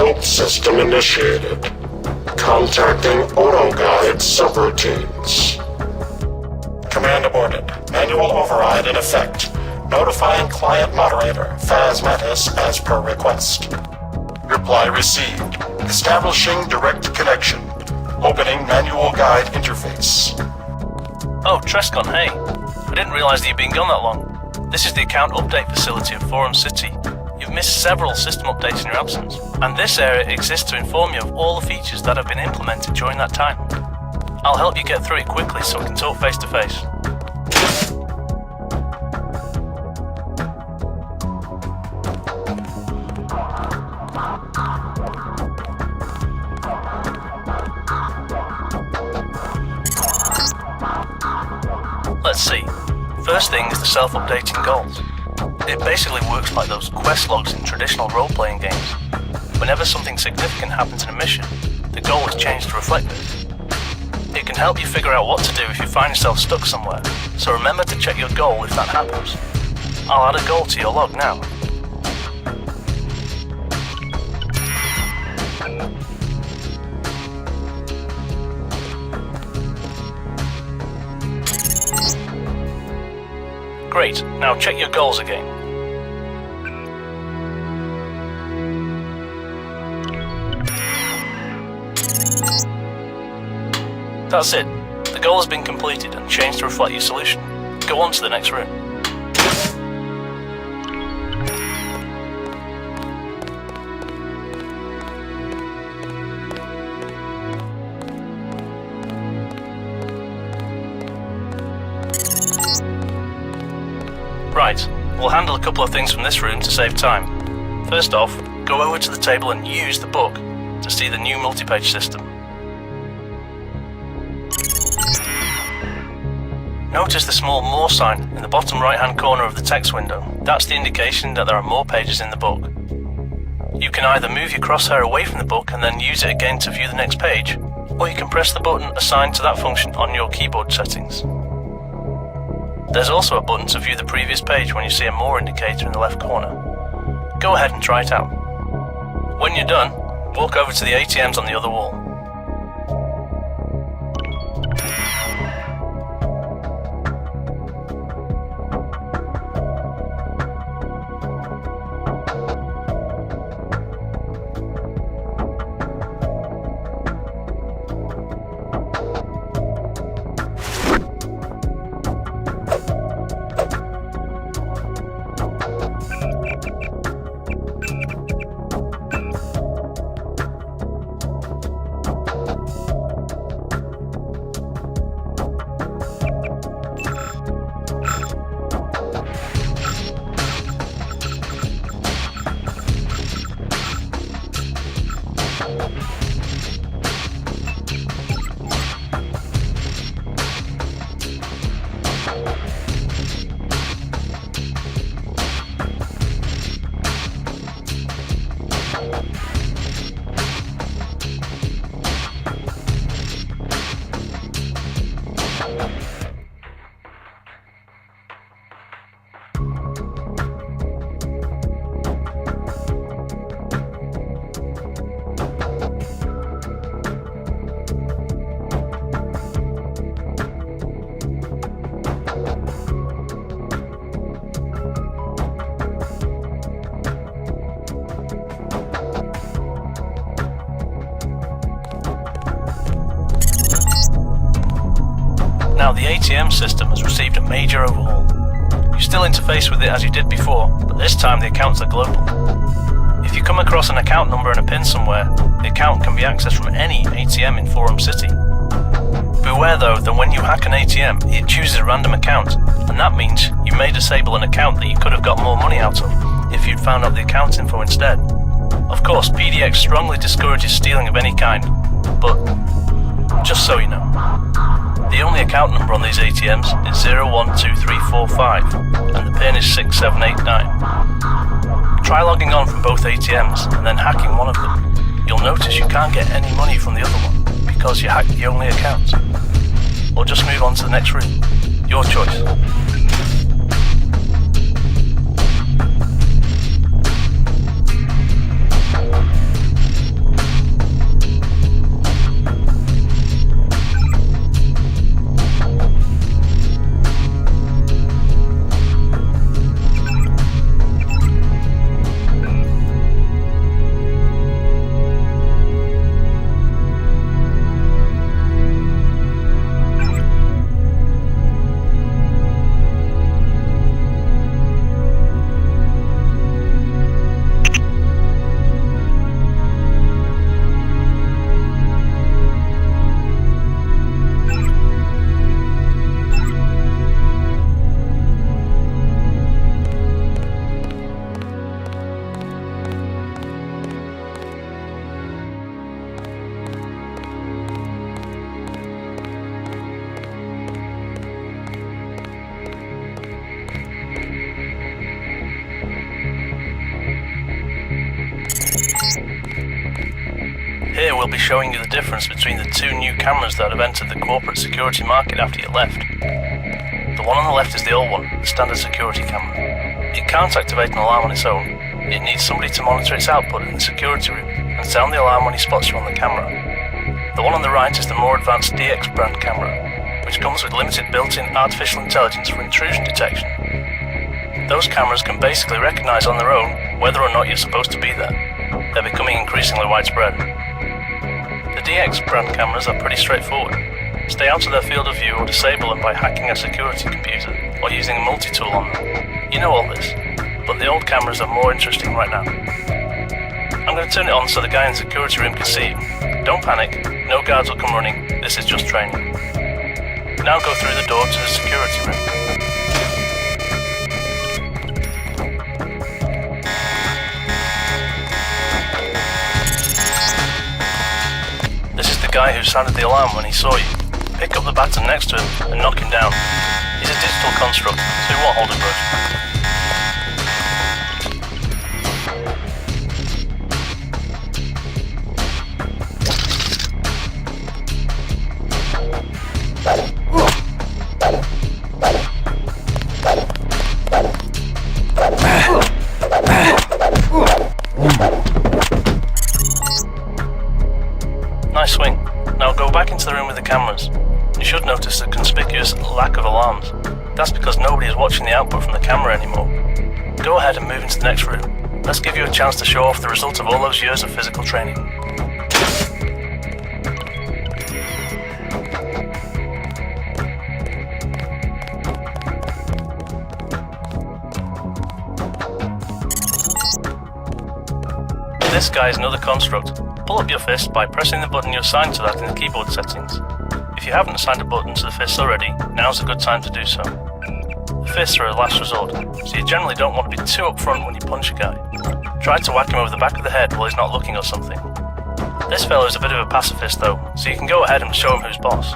Build system initiated. Contacting AutoGuide subroutines. Command aborted. Manual override in effect. Notifying client moderator, Nameless, as per request. Reply received. Establishing direct connection. Opening manual guide interface. Oh, Trescon, hey. I didn't realize that you'd been gone that long. This is the account update facility of Forum City. You've missed several system updates in your absence, and this area exists to inform you of all the features that have been implemented during that time. I'll help you get through it quickly so we can talk face to face. Let's see. First thing is the self-updating goals. It basically works like those quest logs in traditional role-playing games. Whenever something significant happens in a mission, the goal is changed to reflect this. It can help you figure out what to do if you find yourself stuck somewhere, so remember to check your goal if that happens. I'll add a goal to your log now. Great, now check your goals again. That's it. The goal has been completed and changed to reflect your solution. Go on to the next room. Right, we'll handle a couple of things from this room to save time. First off, go over to the table and use the book to see the new multi-page system. Notice the small more sign in the bottom right-hand corner of the text window. That's the indication that there are more pages in the book. You can either move your crosshair away from the book and then use it again to view the next page, or you can press the button assigned to that function on your keyboard settings. There's also a button to view the previous page when you see a more indicator in the left corner. Go ahead and try it out. When you're done, walk over to the ATMs on the other wall. Now the ATM system has received a major overhaul. You still interface with it as you did before, but this time the accounts are global. If you come across an account number and a PIN somewhere, the account can be accessed from any ATM in Forum City. Beware though that when you hack an ATM, it chooses a random account, and that means you may disable an account that you could have got more money out of if you'd found out the account info instead. Of course, PDX strongly discourages stealing of any kind, but just so you know. The only account number on these ATMs is 012345 and the PIN is 6789. Try logging on from both ATMs and then hacking one of them. You'll notice you can't get any money from the other one because you hacked the only account. Or just move on to the next room. Your choice. video we'll be showing you the difference between the two new cameras that have entered the corporate security market after you left. The one on the left is the old one, the standard security camera. It can't activate an alarm on its own. It needs somebody to monitor its output in the security room and sound the alarm when he spots you on the camera. The one on the right is the more advanced DX brand camera, which comes with limited built-in artificial intelligence for intrusion detection. Those cameras can basically recognize on their own whether or not you're supposed to be there. They're becoming increasingly widespread. The DX brand cameras are pretty straightforward. Stay out of their field of view or disable them by hacking a security computer or using a multi-tool on them. You know all this, but the old cameras are more interesting right now. I'm going to turn it on so the guy in the security room can see you. Don't panic, no guards will come running, this is just training. Now go through the door to the security room. This is the guy who sounded the alarm when he saw you. Pick up the baton next to him and knock him down. He's a digital construct, so he won't hold a grudge. Nice swing. Now go back into the room with the cameras. You should notice a conspicuous lack of alarms. That's because nobody is watching the output from the camera anymore. Go ahead and move into the next room. Let's give you a chance to show off the result of all those years of physical training. This guy is another construct. Pull up your fist by pressing the button you assigned to that in the keyboard settings. If you haven't assigned a button to the fist already, now's a good time to do so. The fists are a last resort, so you generally don't want to be too upfront when you punch a guy. Try to whack him over the back of the head while he's not looking or something. This fellow is a bit of a pacifist though, so you can go ahead and show him who's boss.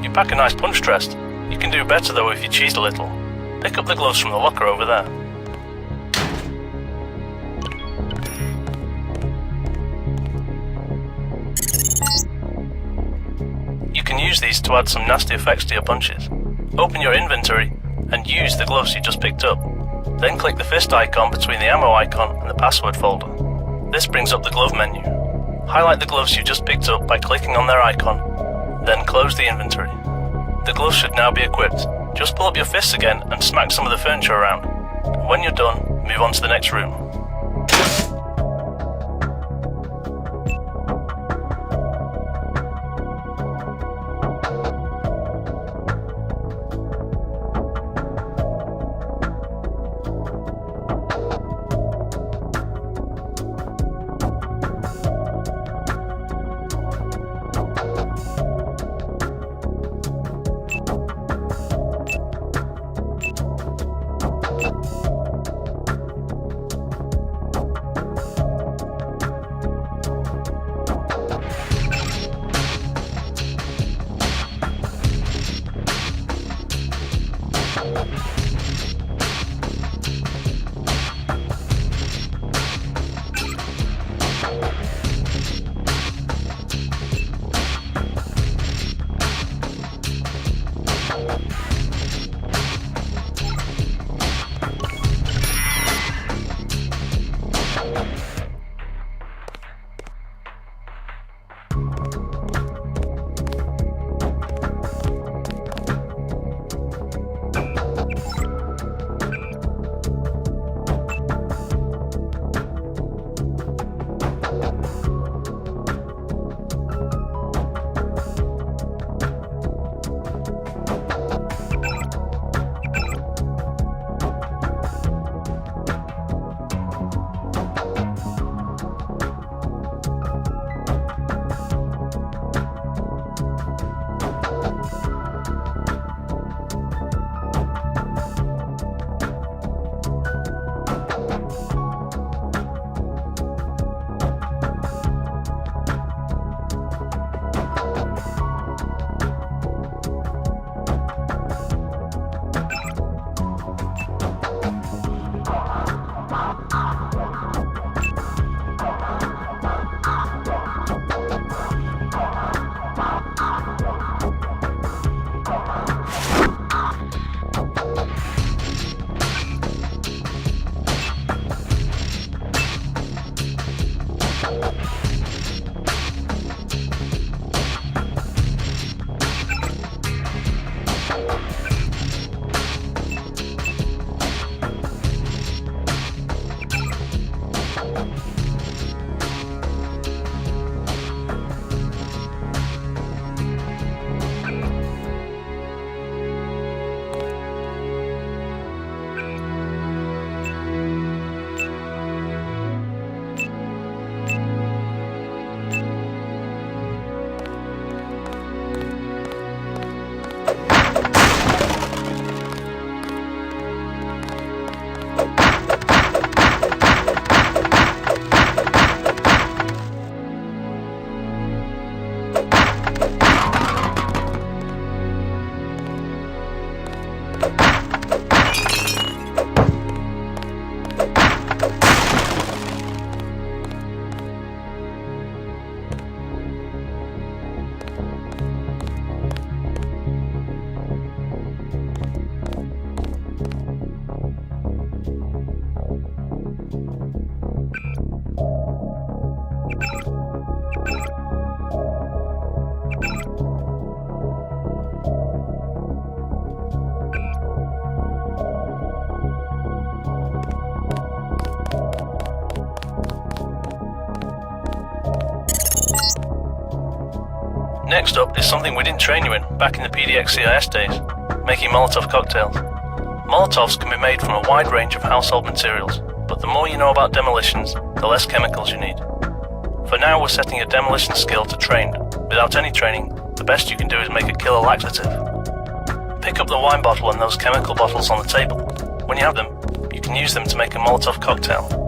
You pack a nice punch chest. You can do better though if you cheat a little. Pick up the gloves from the locker over there. You can use these to add some nasty effects to your punches. Open your inventory and use the gloves you just picked up. Then click the fist icon between the ammo icon and the password folder. This brings up the glove menu. Highlight the gloves you just picked up by clicking on their icon, then close the inventory. The gloves should now be equipped. Just pull up your fists again and smack some of the furniture around. When you're done, move on to the next room. Next up is something we didn't train you in back in the PDX CIS days, making Molotov cocktails. Molotovs can be made from a wide range of household materials, but the more you know about demolitions, the less chemicals you need. For now, we're setting a demolition skill to trained. Without any training, the best you can do is make a killer laxative. Pick up the wine bottle and those chemical bottles on the table. When you have them, you can use them to make a Molotov cocktail.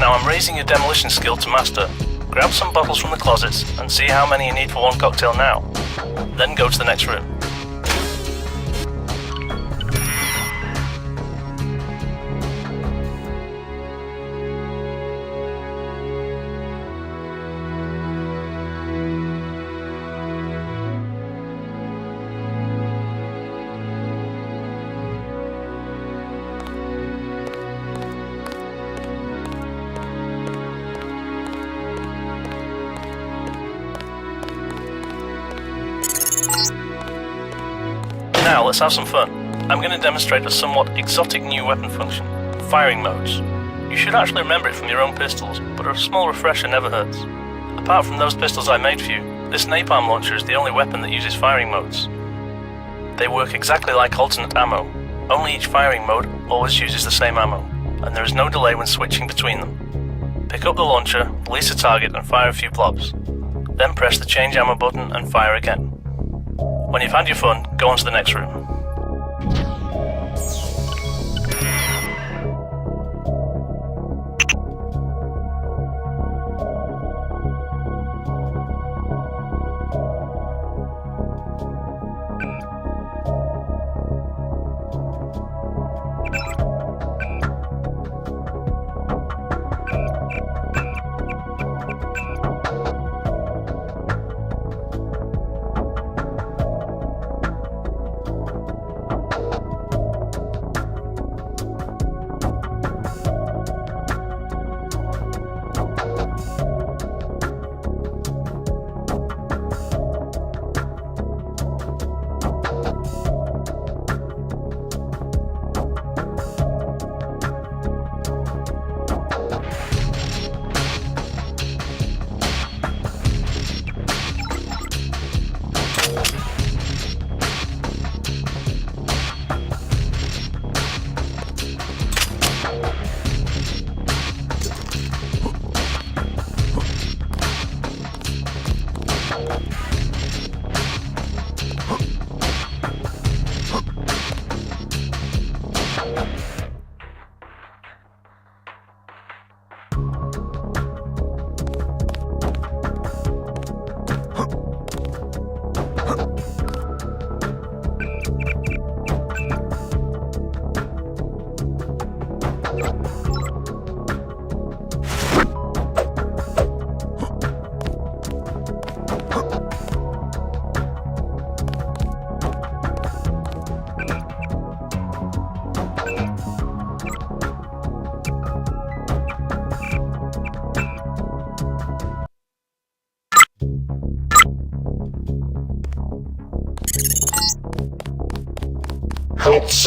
Now I'm raising your demolition skill to master. Grab some bottles from the closets and see how many you need for one cocktail now. Then go to the next room. Now let's have some fun. I'm going to demonstrate a somewhat exotic new weapon function, firing modes. You should actually remember it from your own pistols, but a small refresher never hurts. Apart from those pistols I made for you, this napalm launcher is the only weapon that uses firing modes. They work exactly like alternate ammo, only each firing mode always uses the same ammo, and there is no delay when switching between them. Pick up the launcher, release a target and fire a few blobs. Then press the change ammo button and fire again. When you've had your fun, go on to the next room.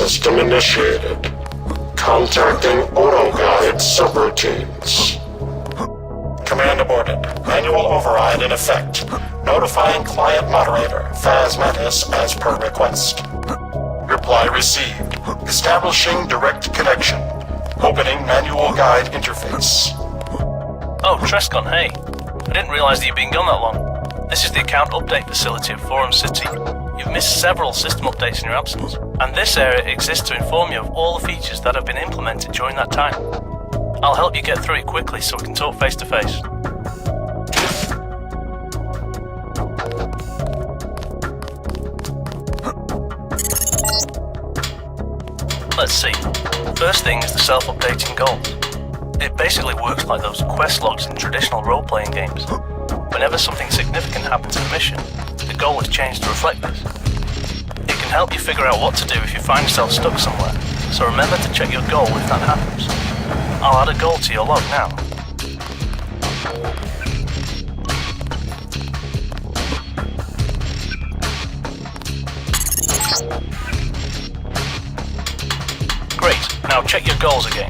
System initiated. Contacting AutoGuide subroutines. Command aborted. Manual override in effect. Notifying client moderator, Nameless as per request. Reply received. Establishing direct connection. Opening manual guide interface. Oh, Trescon, hey. I didn't realize that you'd been gone that long. This is the account update facility at Forum City. You've missed several system updates in your absence, and this area exists to inform you of all the features that have been implemented during that time. I'll help you get through it quickly so we can talk face to face. Let's see. First thing is the self-updating goals. It basically works like those quest logs in traditional role-playing games. Whenever something significant happens in a mission, the goal is changed to reflect this. It can help you figure out what to do if you find yourself stuck somewhere, so remember to check your goal if that happens. I'll add a goal to your log now. Great, now check your goals again.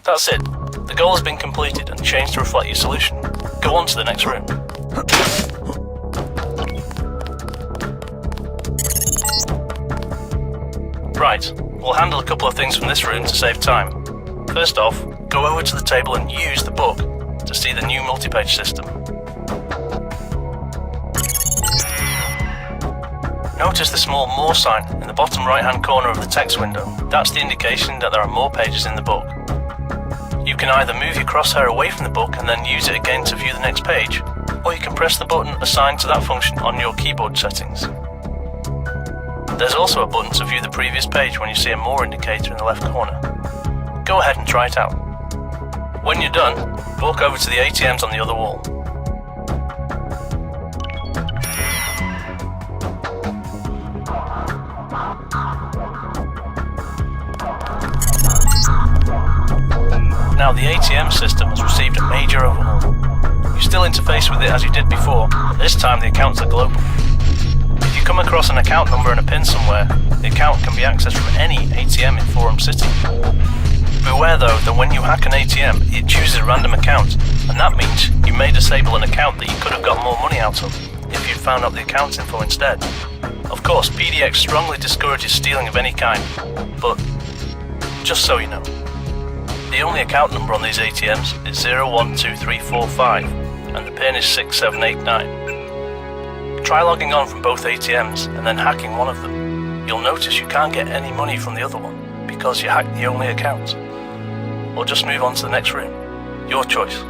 That's it. The goal has been completed and changed to reflect your solution. Go on to the next room. Right, we'll handle a couple of things from this room to save time. First off, go over to the table and use the book to see the new multi-page system. Notice the small More sign in the bottom right-hand corner of the text window. That's the indication that there are more pages in the book. You can either move your crosshair away from the book and then use it again to view the next page, or you can press the button assigned to that function on your keyboard settings. There's also a button to view the previous page when you see a More indicator in the left corner. Go ahead and try it out. When you're done, walk over to the ATMs on the other wall. Now the ATM system has received a major overhaul. You still interface with it as you did before, but this time the accounts are global. If you come across an account number and a PIN somewhere, the account can be accessed from any ATM in Forum City. Beware though that when you hack an ATM, it chooses a random account, and that means you may disable an account that you could have got more money out of if you'd found out the account info instead. Of course, PDX strongly discourages stealing of any kind, but just so you know. The only account number on these ATMs is 012345 and the PIN is 6789. Try logging on from both ATMs and then hacking one of them. You'll notice you can't get any money from the other one because you hacked the only account. Or just move on to the next room. Your choice.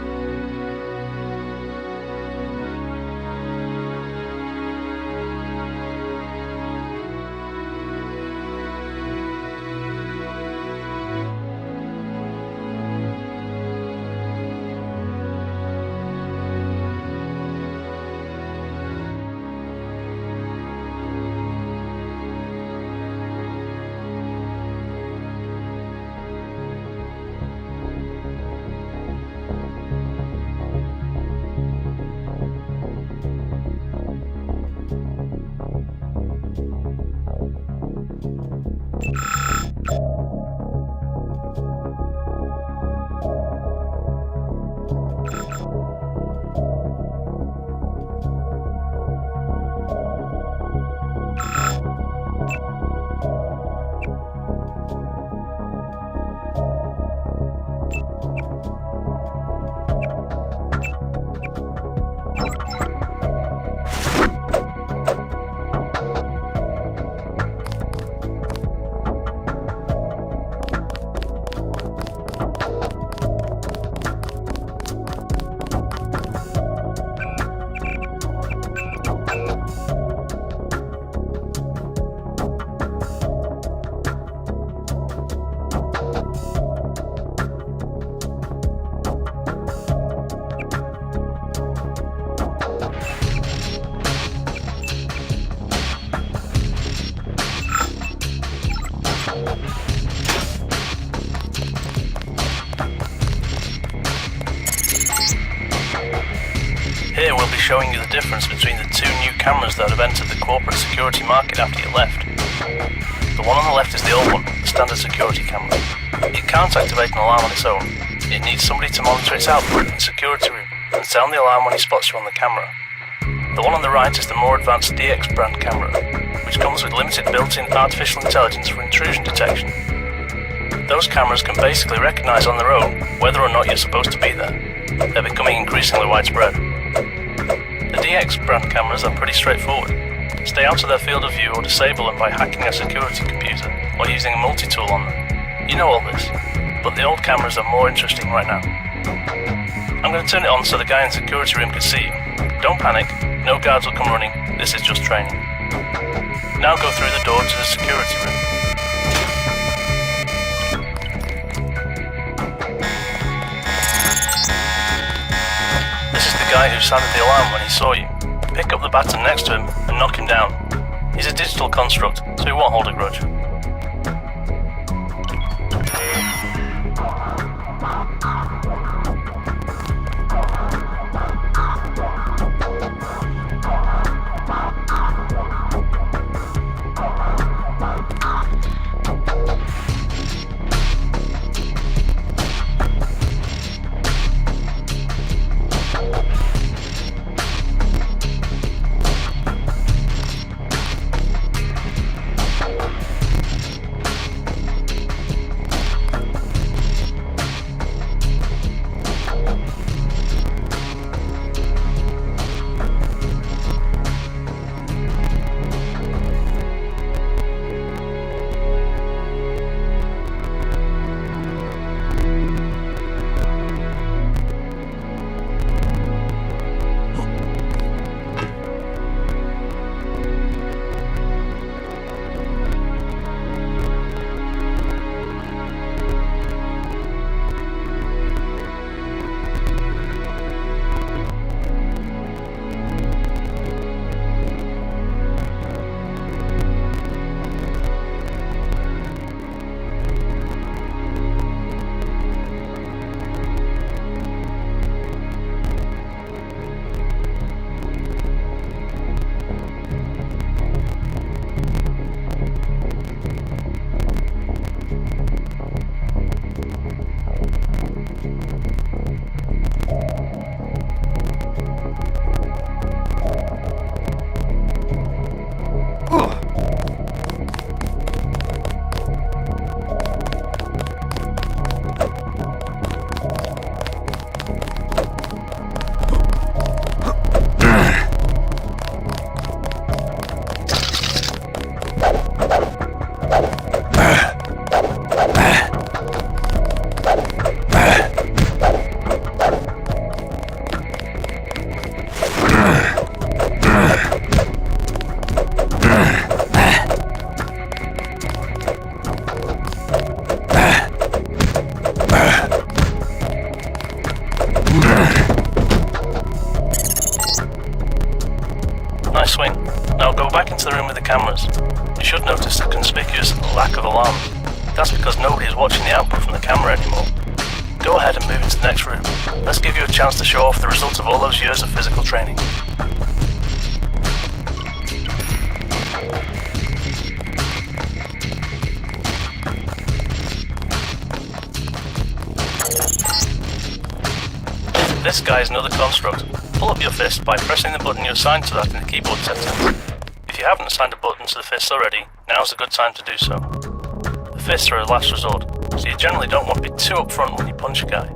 Here we'll be showing you the difference between the two new cameras that have entered the corporate security market after you left. The one on the left is the old one, the standard security camera. It can't activate an alarm on its own. It needs somebody to monitor its output in the security room and sound the alarm when he spots you on the camera. The one on the right is the more advanced DX brand camera, which comes with limited built-in artificial intelligence for intrusion detection. Those cameras can basically recognize on their own whether or not you're supposed to be there. They're becoming increasingly widespread. The DX brand cameras are pretty straightforward. Stay out of their field of view or disable them by hacking a security computer or using a multi-tool on them. You know all this, but the old cameras are more interesting right now. I'm going to turn it on so the guy in the security room can see you. Don't panic, no guards will come running, this is just training. Now go through the door to the security room. This is the guy who sounded the alarm when he saw you. Pick up the baton next to him and knock him down. He's a digital construct, so he won't hold a grudge. Nice swing. Now go back into the room with the cameras. You should notice a conspicuous lack of alarms. That's because nobody is watching the output from the camera anymore. Go ahead and move into the next room. Let's give you a chance to show off the results of all those years of physical training. This guy is another construct. Pull up your fist by pressing the button you assigned to that in the keyboard settings. If you haven't assigned a button to the fists already, now's a good time to do so. The fists are a last resort, so you generally don't want to be too upfront when you punch a guy.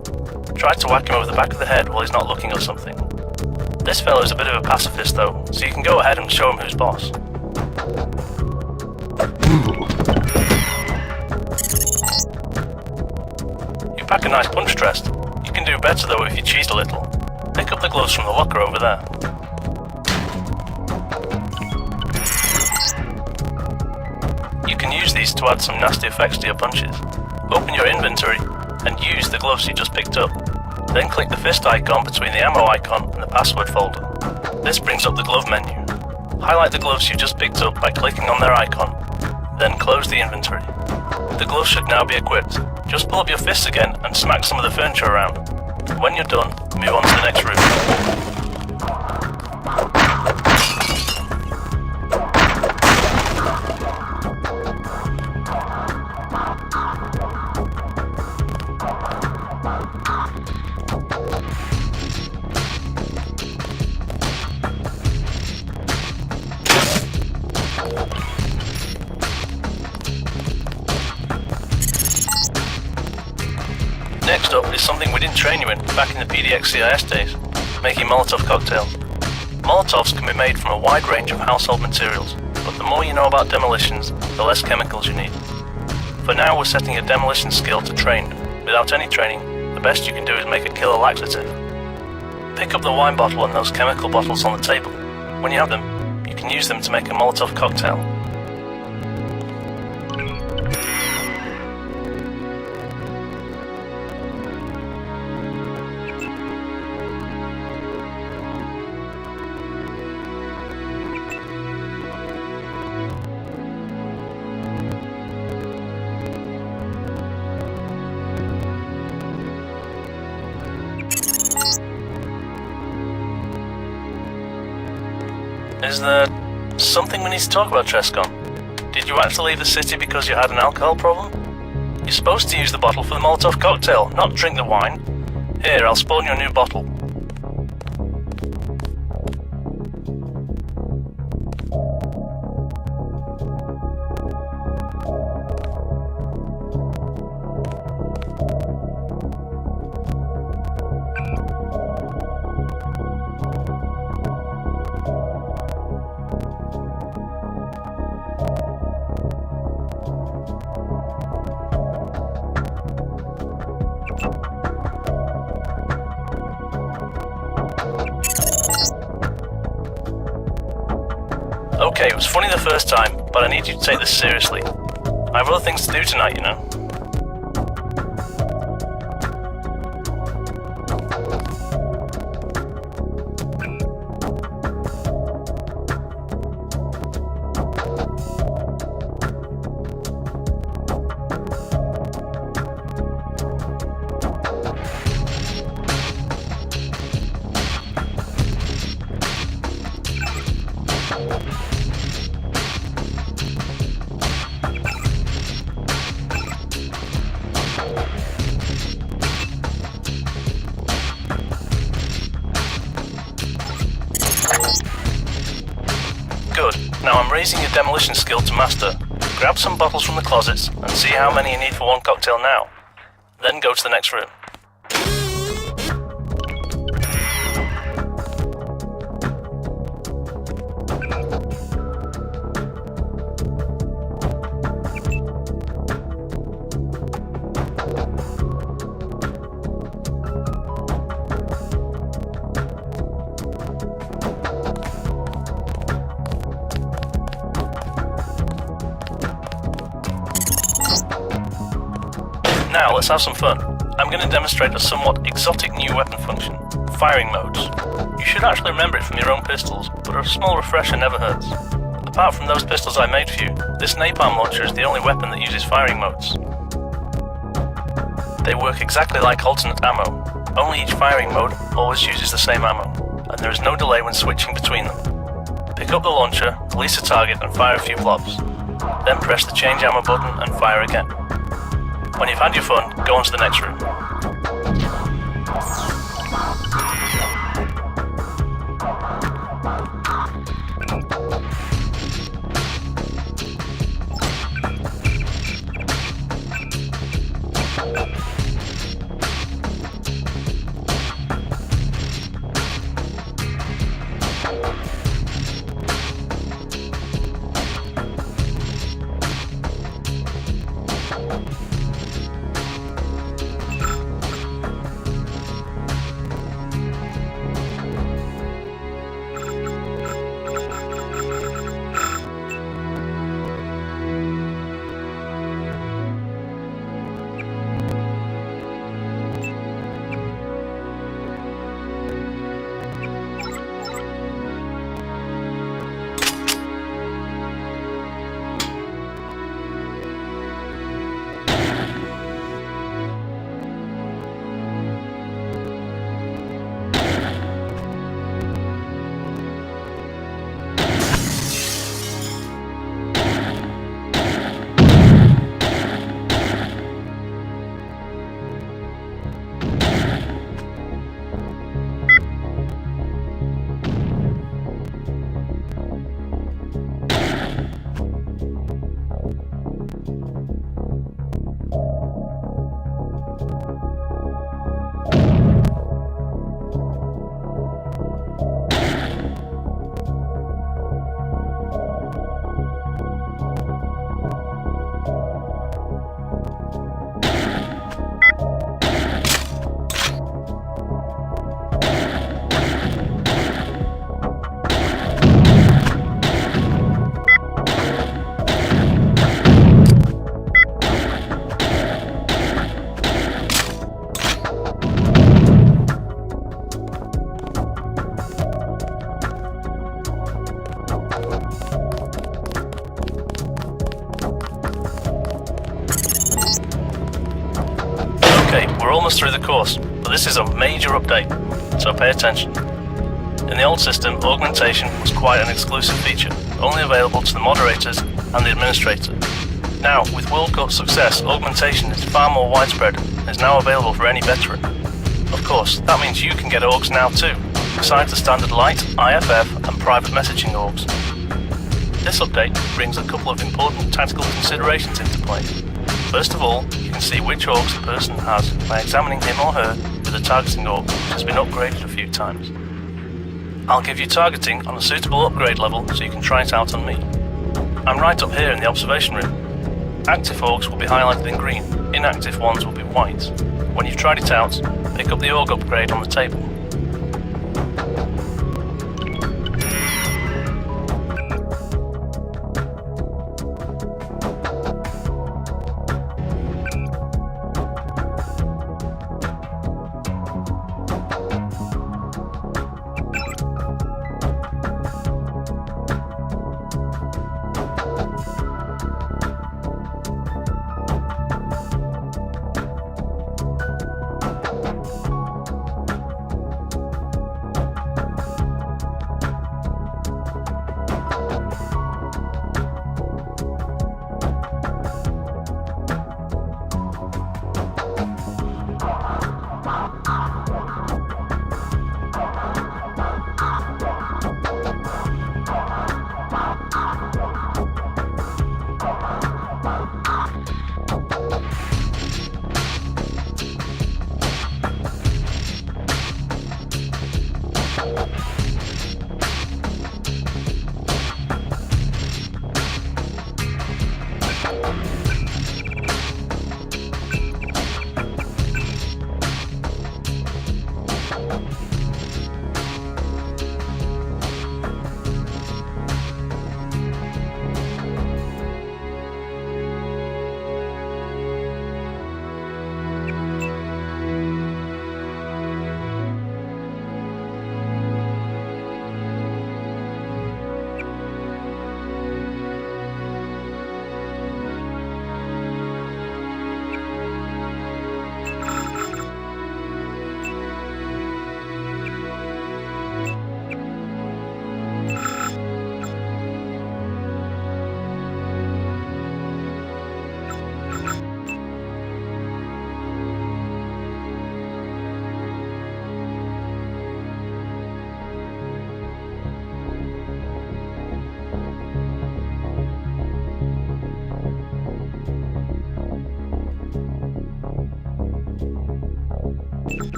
Try to whack him over the back of the head while he's not looking or something. This fellow is a bit of a pacifist though, so you can go ahead and show him who's boss. You pack a nice punch chest. You can do better though if you cheat a little. Pick up the gloves from the locker over there. You can use these to add some nasty effects to your punches. Open your inventory and use the gloves you just picked up. Then click the fist icon between the ammo icon and the password folder. This brings up the glove menu. Highlight the gloves you just picked up by clicking on their icon, then close the inventory. The gloves should now be equipped. Just pull up your fists again and smack some of the furniture around. When you're done, move on to the next room. is something we didn't train you in back in the PDX CIS days, making Molotov cocktails. Molotovs can be made from a wide range of household materials, but the more you know about demolitions, the less chemicals you need. For now, we're setting a demolition skill to trained. Without any training, the best you can do is make a killer laxative. Pick up the wine bottle and those chemical bottles on the table. When you have them, you can use them to make a Molotov cocktail. Is there something we need to talk about, Trescon? Did you actually leave the city because you had an alcohol problem? You're supposed to use the bottle for the Molotov cocktail, not drink the wine. Here, I'll spawn you a new bottle. Okay, it was funny the first time, but I need you to take this seriously. I have other things to do tonight, you know. Good. Now I'm raising your demolition skill to master. Grab some bottles from the closets and see how many you need for one cocktail now. Then go to the next room. Now let's have some fun. I'm going to demonstrate a somewhat exotic new weapon function, firing modes. You should actually remember it from your own pistols, but a small refresher never hurts. Apart from those pistols I made for you, this napalm launcher is the only weapon that uses firing modes. They work exactly like alternate ammo, only each firing mode always uses the same ammo, and there is no delay when switching between them. Pick up the launcher, release a target and fire a few blobs. Then press the change ammo button and fire again. When you've had your fun, go on to the next room. us through the course, but this is a major update, so pay attention. In the old system, augmentation was quite an exclusive feature, only available to the moderators and the administrator. Now, with World Cup success, augmentation is far more widespread and is now available for any veteran. Of course, that means you can get orgs now too, besides the standard light, IFF and private messaging orgs. This update brings a couple of important tactical considerations into play. First of all, you can see which orgs the person has by examining him or her with a targeting org which has been upgraded a few times. I'll give you targeting on a suitable upgrade level so you can try it out on me. I'm right up here in the observation room. Active orgs will be highlighted in green, inactive ones will be white. When you've tried it out, pick up the org upgrade on the table.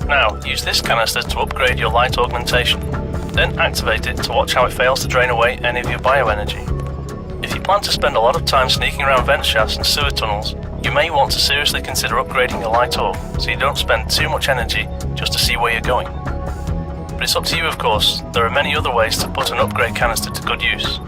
Now, use this canister to upgrade your light augmentation. Then activate it to watch how it fails to drain away any of your bioenergy. If you plan to spend a lot of time sneaking around vent shafts and sewer tunnels, you may want to seriously consider upgrading your light orb so you don't spend too much energy just to see where you're going. But it's up to you, of course. There are many other ways to put an upgrade canister to good use.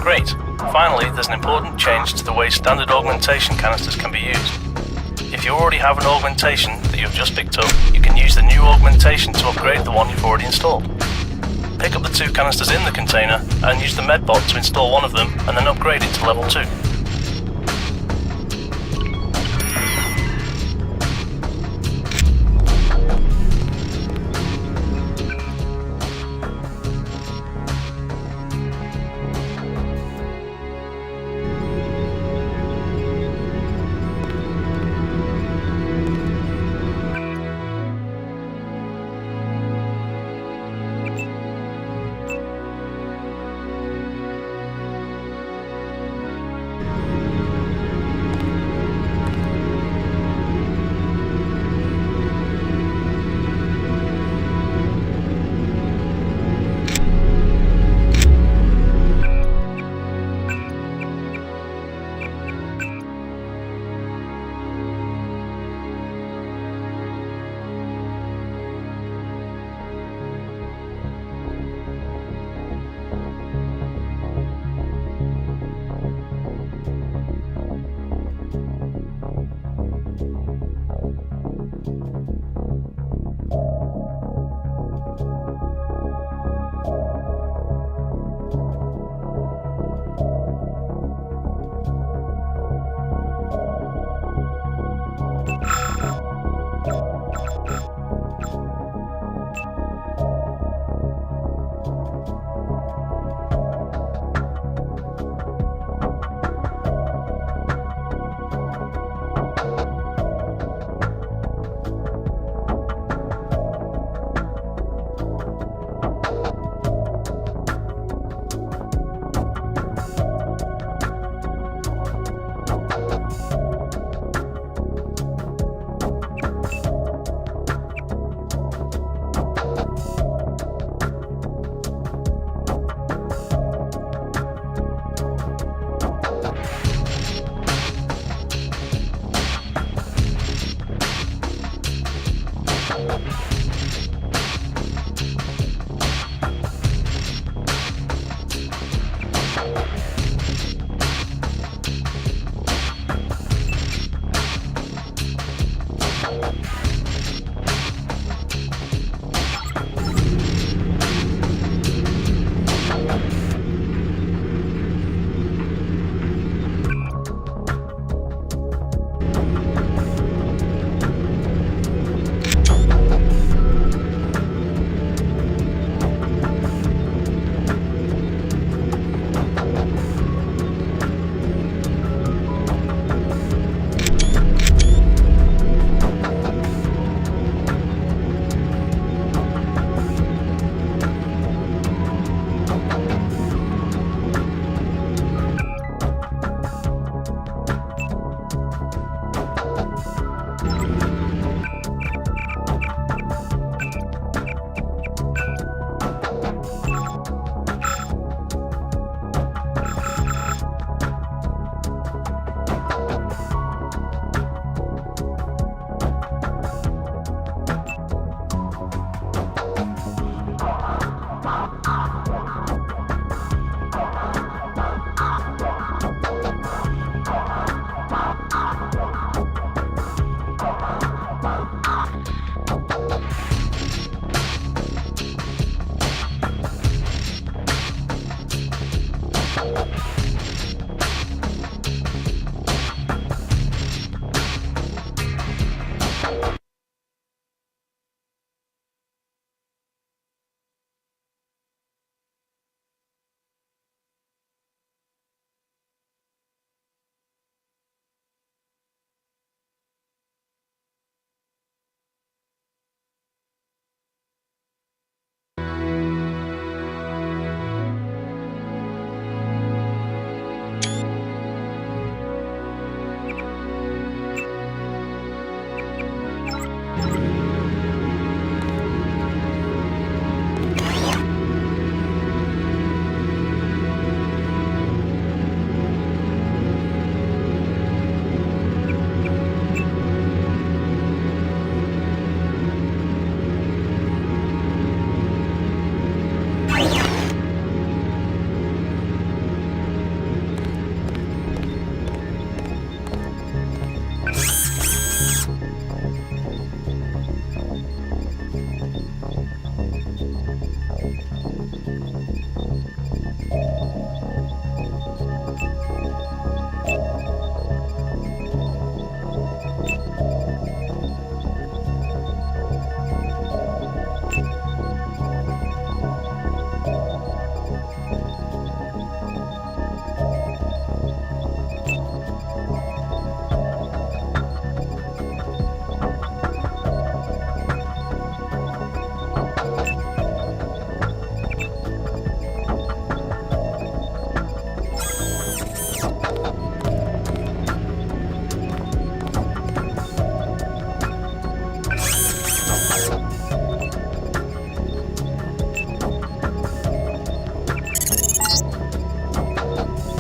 Great. Finally, there's an important change to the way standard augmentation canisters can be used. If you already have an augmentation that you've just picked up, you can use the new augmentation to upgrade the one you've already installed. Pick up the 2 canisters in the container and use the medbot to install one of them and then upgrade it to level 2.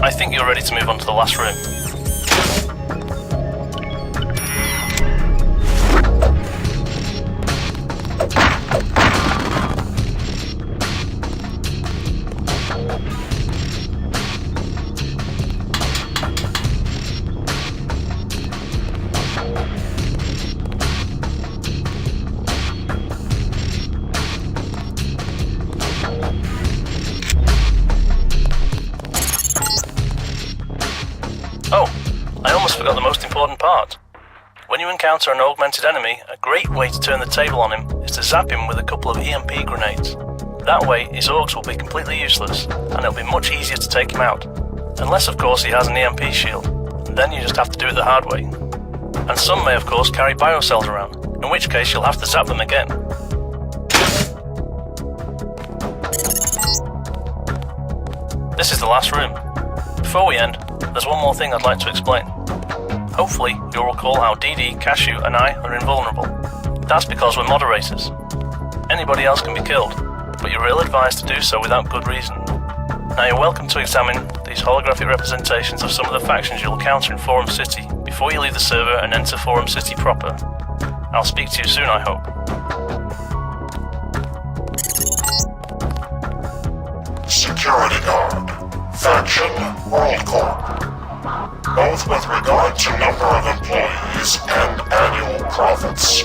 I think you're ready to move on to the last room. Oh, I almost forgot the most important part. When you encounter an augmented enemy, a great way to turn the table on him is to zap him with a couple of EMP grenades. That way, his augs will be completely useless, and it'll be much easier to take him out. Unless, of course, he has an EMP shield, and then you just have to do it the hard way. And some may, of course, carry biocells around, in which case you'll have to zap them again. This is the last room. Before we end, there's one more thing I'd like to explain. Hopefully, you'll recall how DD, Cashew, and I are invulnerable. That's because we're moderators. Anybody else can be killed, but you're ill-advised to do so without good reason. Now you're welcome to examine these holographic representations of some of the factions you'll encounter in Forum City before you leave the server and enter Forum City proper. I'll speak to you soon, I hope. Security Guard, Faction WorldCorp. Both with regard to number of employees and annual profits,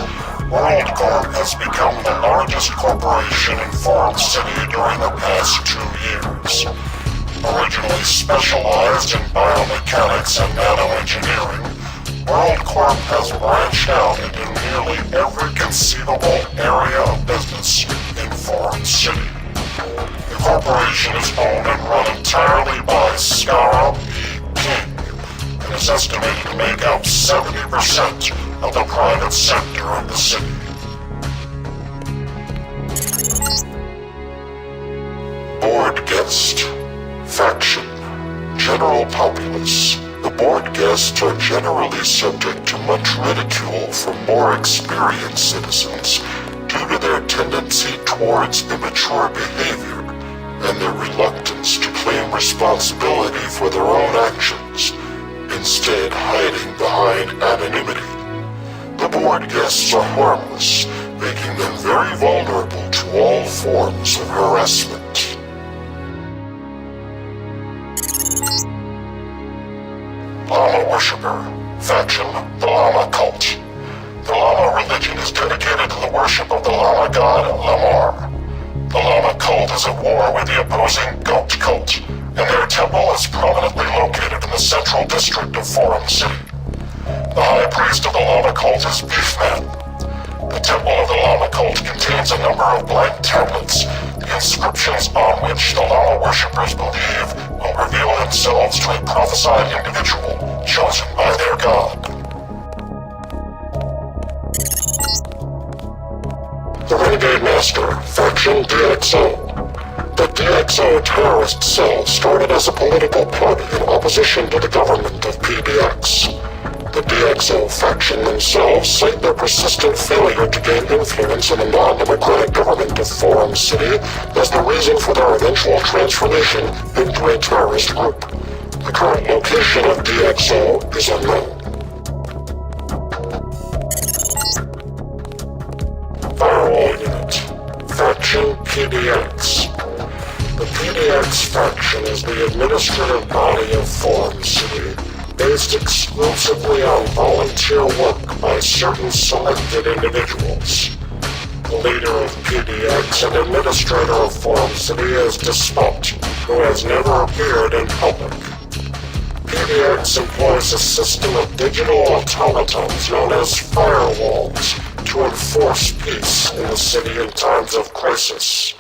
WorldCorp has become the largest corporation in Forum City during the past 2 years. Originally specialized in biomechanics and nanoengineering, WorldCorp has branched out into nearly every conceivable area of business in Forum City. The corporation is owned and run entirely by Skara B. King, and is estimated to make up 70% of the private sector of the city. Board Guest, Faction, General Populace. The board guests are generally subject to much ridicule from more experienced citizens due to their tendency towards immature behavior and their reluctance to claim responsibility for their own actions, instead hiding behind anonymity. The board guests are harmless, making them very vulnerable to all forms of harassment. Llama Worshipper, Faction, the Llama Cult. The Llama religion is dedicated to the worship of the Llama god Lamar. The Llama cult is at war with the opposing Goat cult, and their temple is prominently located in the central district of Forum City. The high priest of the Llama cult is Beefman. The temple of the Llama cult contains a number of blank tablets, the inscriptions on which the Llama worshippers believe will reveal themselves to a prophesied individual chosen by their god. The Renegade Master, Faction DXO. The DXO terrorist cell started as a political party in opposition to the government of PBX. The DXO faction themselves cite their persistent failure to gain influence in the non-democratic government of Forum City as the reason for their eventual transformation into a terrorist group. The current location of DXO is unknown. Firewall Unit, Faction PDX. The PDX faction is the administrative body of Forum City, based exclusively on volunteer work by certain selected individuals. The leader of PDX and administrator of Forum City is Despot, who has never appeared in public. PDX employs a system of digital automatons known as firewalls to enforce peace in the city in times of crisis.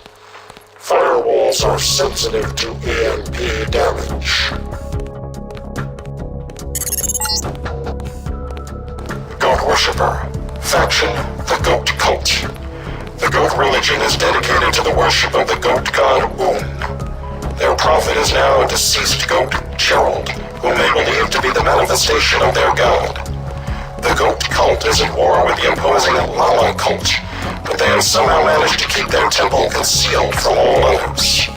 Firewalls are sensitive to EMP damage. Goat Worshipper, Faction, the Goat Cult. The Goat religion is dedicated to the worship of the goat god Un. Their prophet is now a deceased goat, Gerald, whom they believe to be the manifestation of their god. The Goat Cult is at war with the imposing Llama Cult, but they have somehow managed to keep their temple concealed from all others.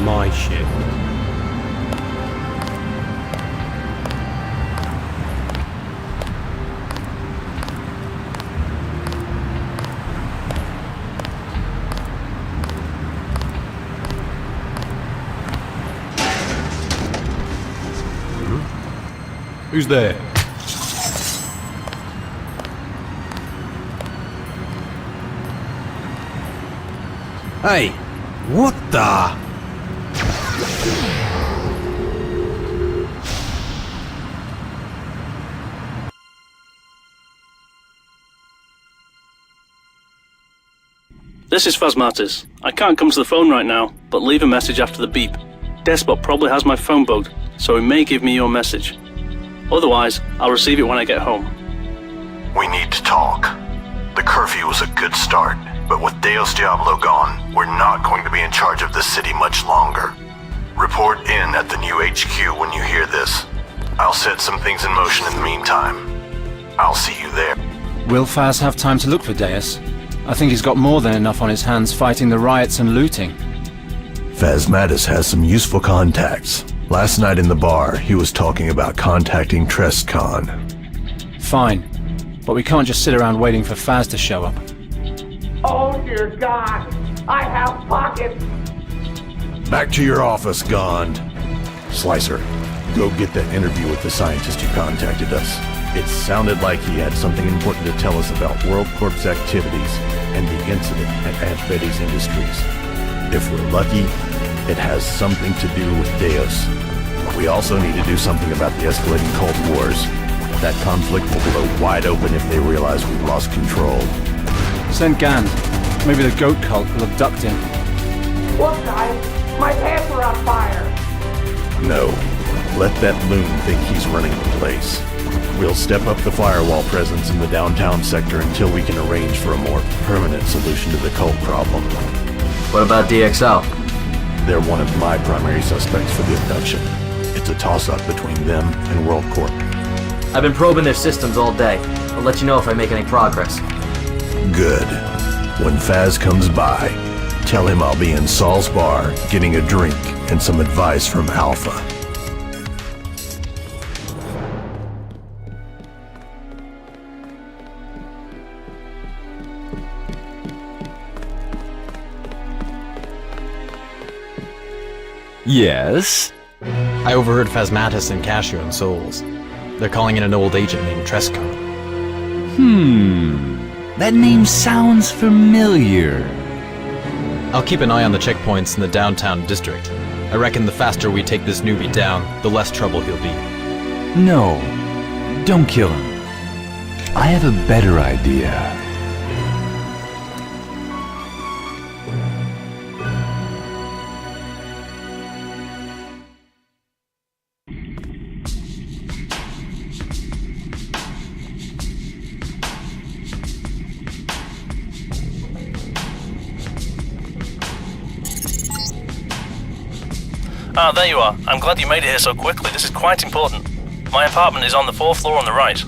my shit. Who's there? Hey, what the? This is Phasmatis. I can't come to the phone right now, but leave a message after the beep. Despot probably has my phone bugged, so he may give me your message. Otherwise, I'll receive it when I get home. We need to talk. The curfew was a good start, but with Deus Diablo gone, we're not going to be in charge of this city much longer. Report in at the new HQ when you hear this. I'll set some things in motion in the meantime. I'll see you there. Will Faz have time to look for Deus? I think he's got more than enough on his hands fighting the riots and looting. Phasmatis has some useful contacts. Last night in the bar, he was talking about contacting Trescon. Fine, but we can't just sit around waiting for Faz to show up. Oh dear God, I have pockets! Back to your office, Gond. Slicer, go get that interview with the scientist who contacted us. It sounded like he had something important to tell us about WorldCorp's activities and the incident at Aunt Betty's Industries. If we're lucky, it has something to do with Deus. But we also need to do something about the escalating cult wars. That conflict will blow wide open if they realize we've lost control. Send Gand. Maybe the goat cult will abduct him. Look guys, my pants are on fire! No, let that loon think he's running the place. We'll step up the firewall presence in the downtown sector until we can arrange for a more permanent solution to the cult problem. What about DXL? They're one of my primary suspects for the abduction. It's a toss-up between them and WorldCorp. I've been probing their systems all day. I'll let you know if I make any progress. Good. When Faz comes by, tell him I'll be in Saul's bar getting a drink and some advice from Alpha. Yes? I overheard Phasmatis and Cashew and Souls. They're calling in an old agent named Trescon. That name sounds familiar. I'll keep an eye on the checkpoints in the downtown district. I reckon the faster we take this newbie down, the less trouble he'll be. No, don't kill him. I have a better idea. Ah, there you are. I'm glad you made it here so quickly. This is quite important. My apartment is on the 4th floor on the right.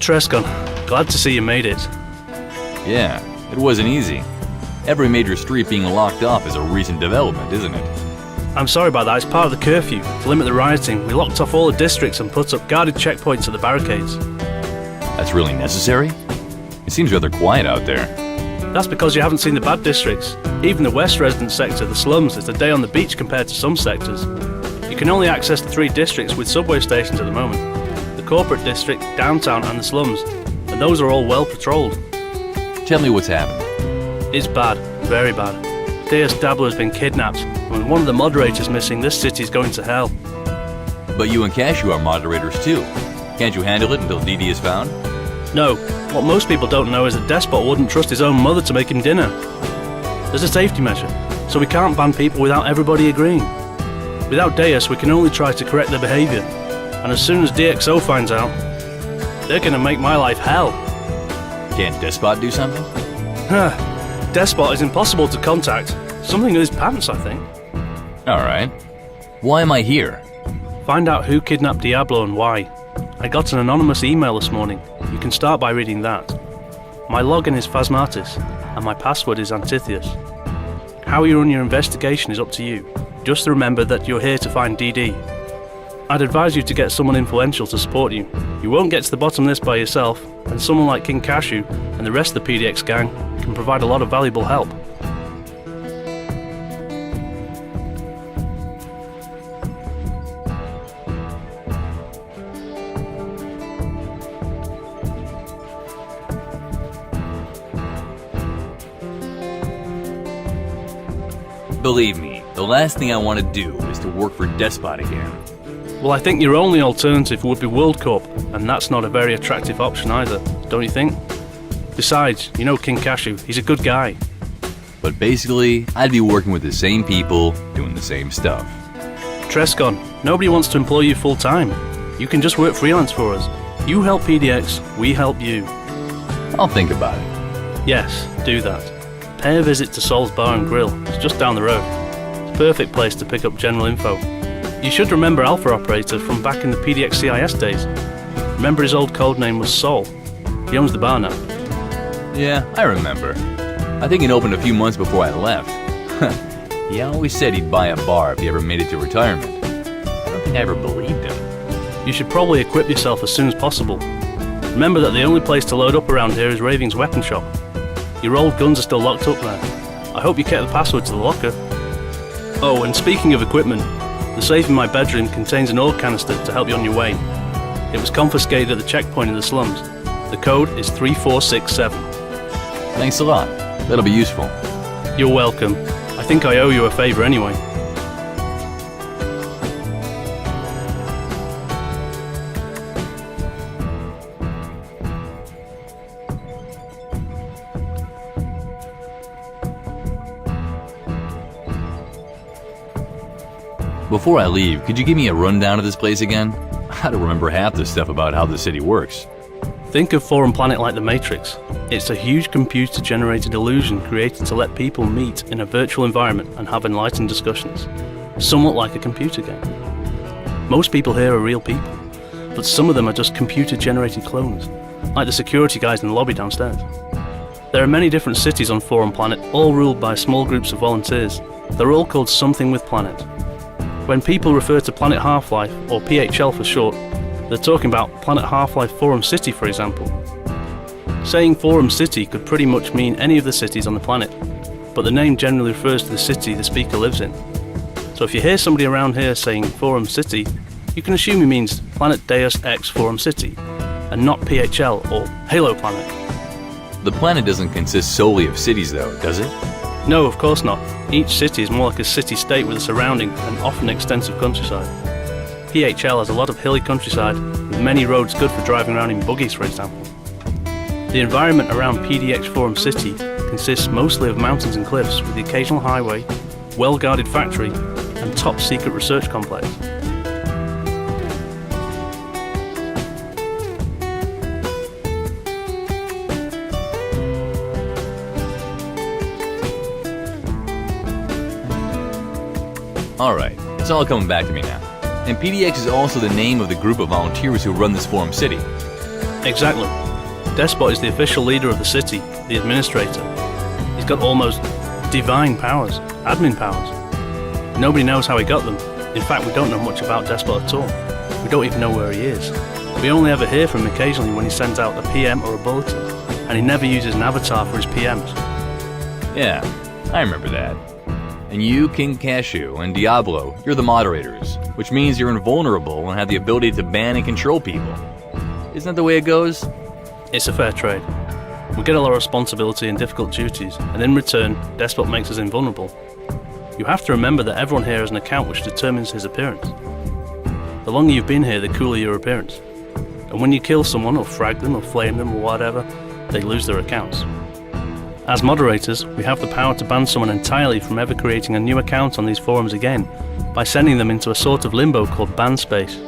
Trescon, glad to see you made it. Yeah, it wasn't easy. Every major street being locked off is a recent development, isn't it? I'm sorry about that, it's part of the curfew. To limit the rioting, we locked off all the districts and put up guarded checkpoints at the barricades. That's really necessary? It seems rather quiet out there. That's because you haven't seen the bad districts. Even the West resident sector, the slums, is a day on the beach compared to some sectors. You can only access the 3 districts with subway stations at the moment. The corporate district, downtown and the slums. And those are all well patrolled. Tell me what's happened. It's bad, very bad. Deus has been kidnapped, and with one of the moderators missing, this city's going to hell. But you and Cashew are moderators too. Can't you handle it until DD is found? No, what most people don't know is that Despot wouldn't trust his own mother to make him dinner. There's a safety measure, so we can't ban people without everybody agreeing. Without Deus, we can only try to correct their behaviour, and as soon as DxO finds out, they're gonna make my life hell. Can't Despot do something? Despot is impossible to contact. Something in his pants, I think. Alright. Why am I here? Find out who kidnapped Diablo and why. I got an anonymous email this morning. You can start by reading that. My login is Phasmatis, and my password is Antitheus. How you run your investigation is up to you. Just remember that you're here to find DD. I'd advise you to get someone influential to support you. You won't get to the bottom of this by yourself, and someone like King Cashew and the rest of the PDX gang can provide a lot of valuable help. Believe me, the last thing I want to do is to work for Despot again. Well, I think your only alternative would be World Corp, and that's not a very attractive option either, don't you think? Besides, you know King Cashew, he's a good guy. But basically, I'd be working with the same people, doing the same stuff. Trescon, nobody wants to employ you full time. You can just work freelance for us. You help PDX, we help you. I'll think about it. Yes, do that. Pay a visit to Sol's Bar and Grill, it's just down the road. It's a perfect place to pick up general info. You should remember Alpha Operator from back in the PDX CIS days. Remember his old codename was Sol. He owns the bar now. Yeah, I remember. I think it opened a few months before I left. He always said he'd buy a bar if he ever made it to retirement. I don't think I ever believed him. You should probably equip yourself as soon as possible. Remember that the only place to load up around here is Raving's weapon shop. Your old guns are still locked up there. I hope you kept the password to the locker. Oh, and speaking of equipment, the safe in my bedroom contains an ore canister to help you on your way. It was confiscated at the checkpoint in the slums. The code is 3467. Thanks a lot. That'll be useful. You're welcome. I think I owe you a favor anyway. Before I leave, could you give me a rundown of this place again? I don't remember half the stuff about how the city works. Think of Forum Planet like the Matrix. It's a huge computer-generated illusion created to let people meet in a virtual environment and have enlightened discussions. Somewhat like a computer game. Most people here are real people, but some of them are just computer-generated clones, like the security guys in the lobby downstairs. There are many different cities on Forum Planet, all ruled by small groups of volunteers. They're all called something with Planet. When people refer to Planet Half-Life, or PHL for short, they're talking about Planet Half-Life Forum City, for example. Saying Forum City could pretty much mean any of the cities on the planet, but the name generally refers to the city the speaker lives in. So if you hear somebody around here saying Forum City, you can assume he means Planet Deus X Forum City, and not PHL or Halo Planet. The planet doesn't consist solely of cities though, does it? No, of course not. Each city is more like a city-state with a surrounding and often extensive countryside. PHL has a lot of hilly countryside, with many roads good for driving around in buggies, for example. The environment around PDX Forum City consists mostly of mountains and cliffs, with the occasional highway, well-guarded factory, and top-secret research complex. Alright, it's all coming back to me now. And PDX is also the name of the group of volunteers who run this Forum City. Exactly. Despot is the official leader of the city, the administrator. He's got almost divine powers, admin powers. Nobody knows how he got them. In fact, we don't know much about Despot at all. We don't even know where he is. We only ever hear from him occasionally when he sends out a PM or a bulletin, and he never uses an avatar for his PMs. Yeah, I remember that. And you, King Cashew, and Diablo, you're the moderators, which means you're invulnerable and have the ability to ban and control people. Isn't that the way it goes? It's a fair trade. We get a lot of responsibility and difficult duties, and in return, Despot makes us invulnerable. You have to remember that everyone here has an account which determines his appearance. The longer you've been here, the cooler your appearance. And when you kill someone, or frag them, or flame them, or whatever, they lose their accounts. As moderators, we have the power to ban someone entirely from ever creating a new account on these forums again, by sending them into a sort of limbo called ban space.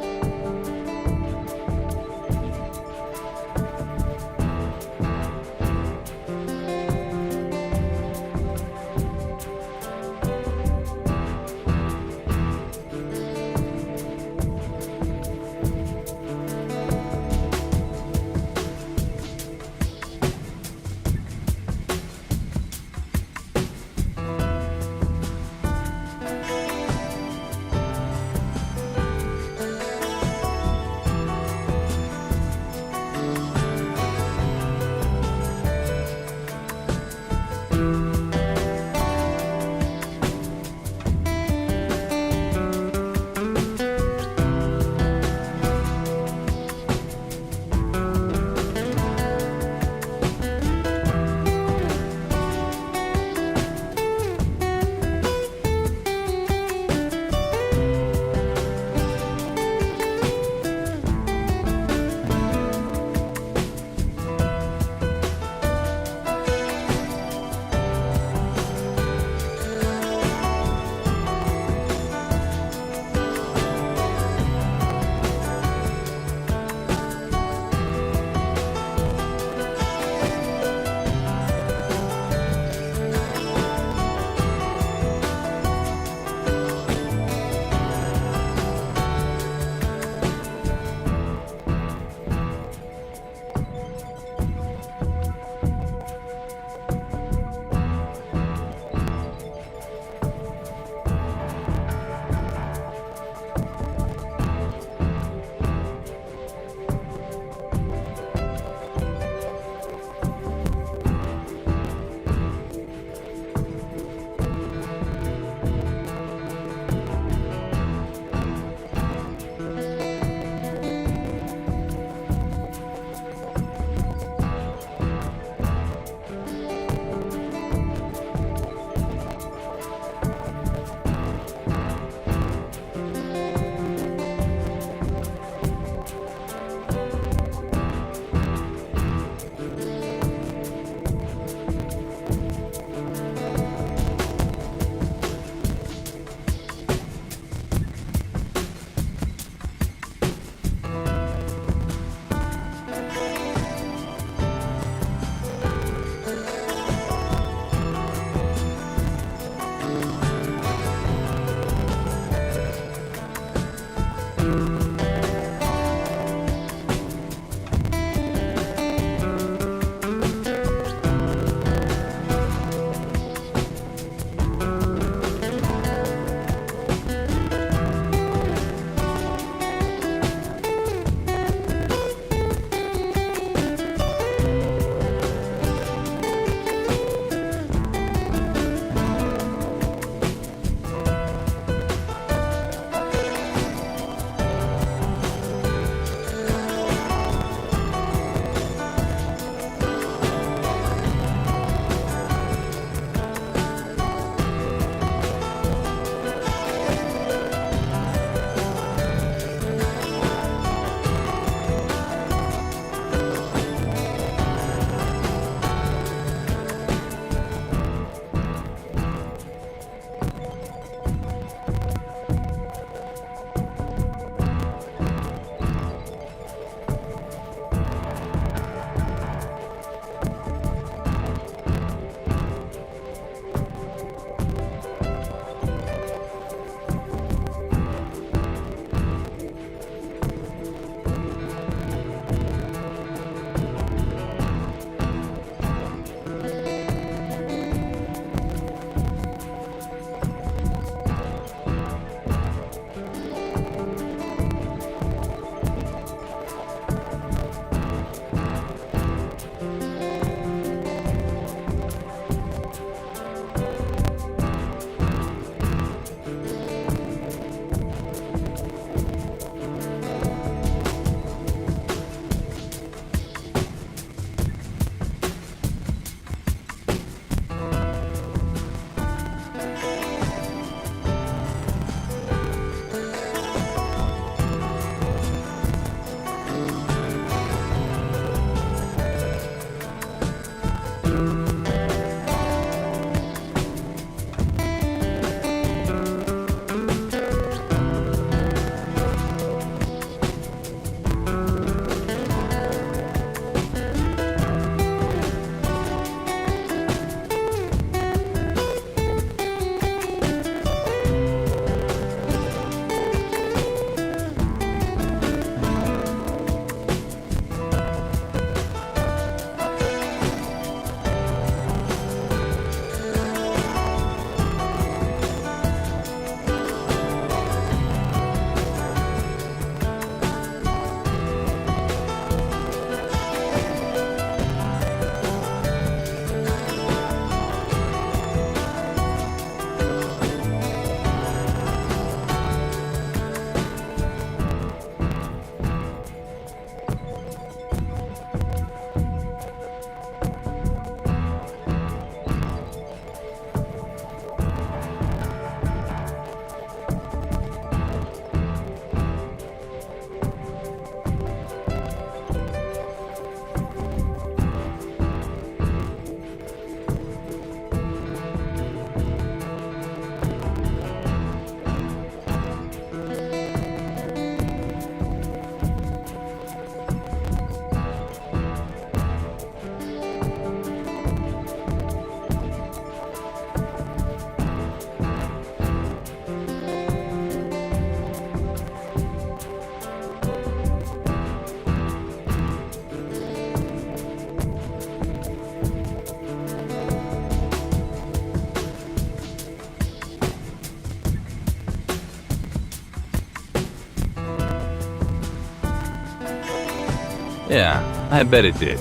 Yeah, I bet it did.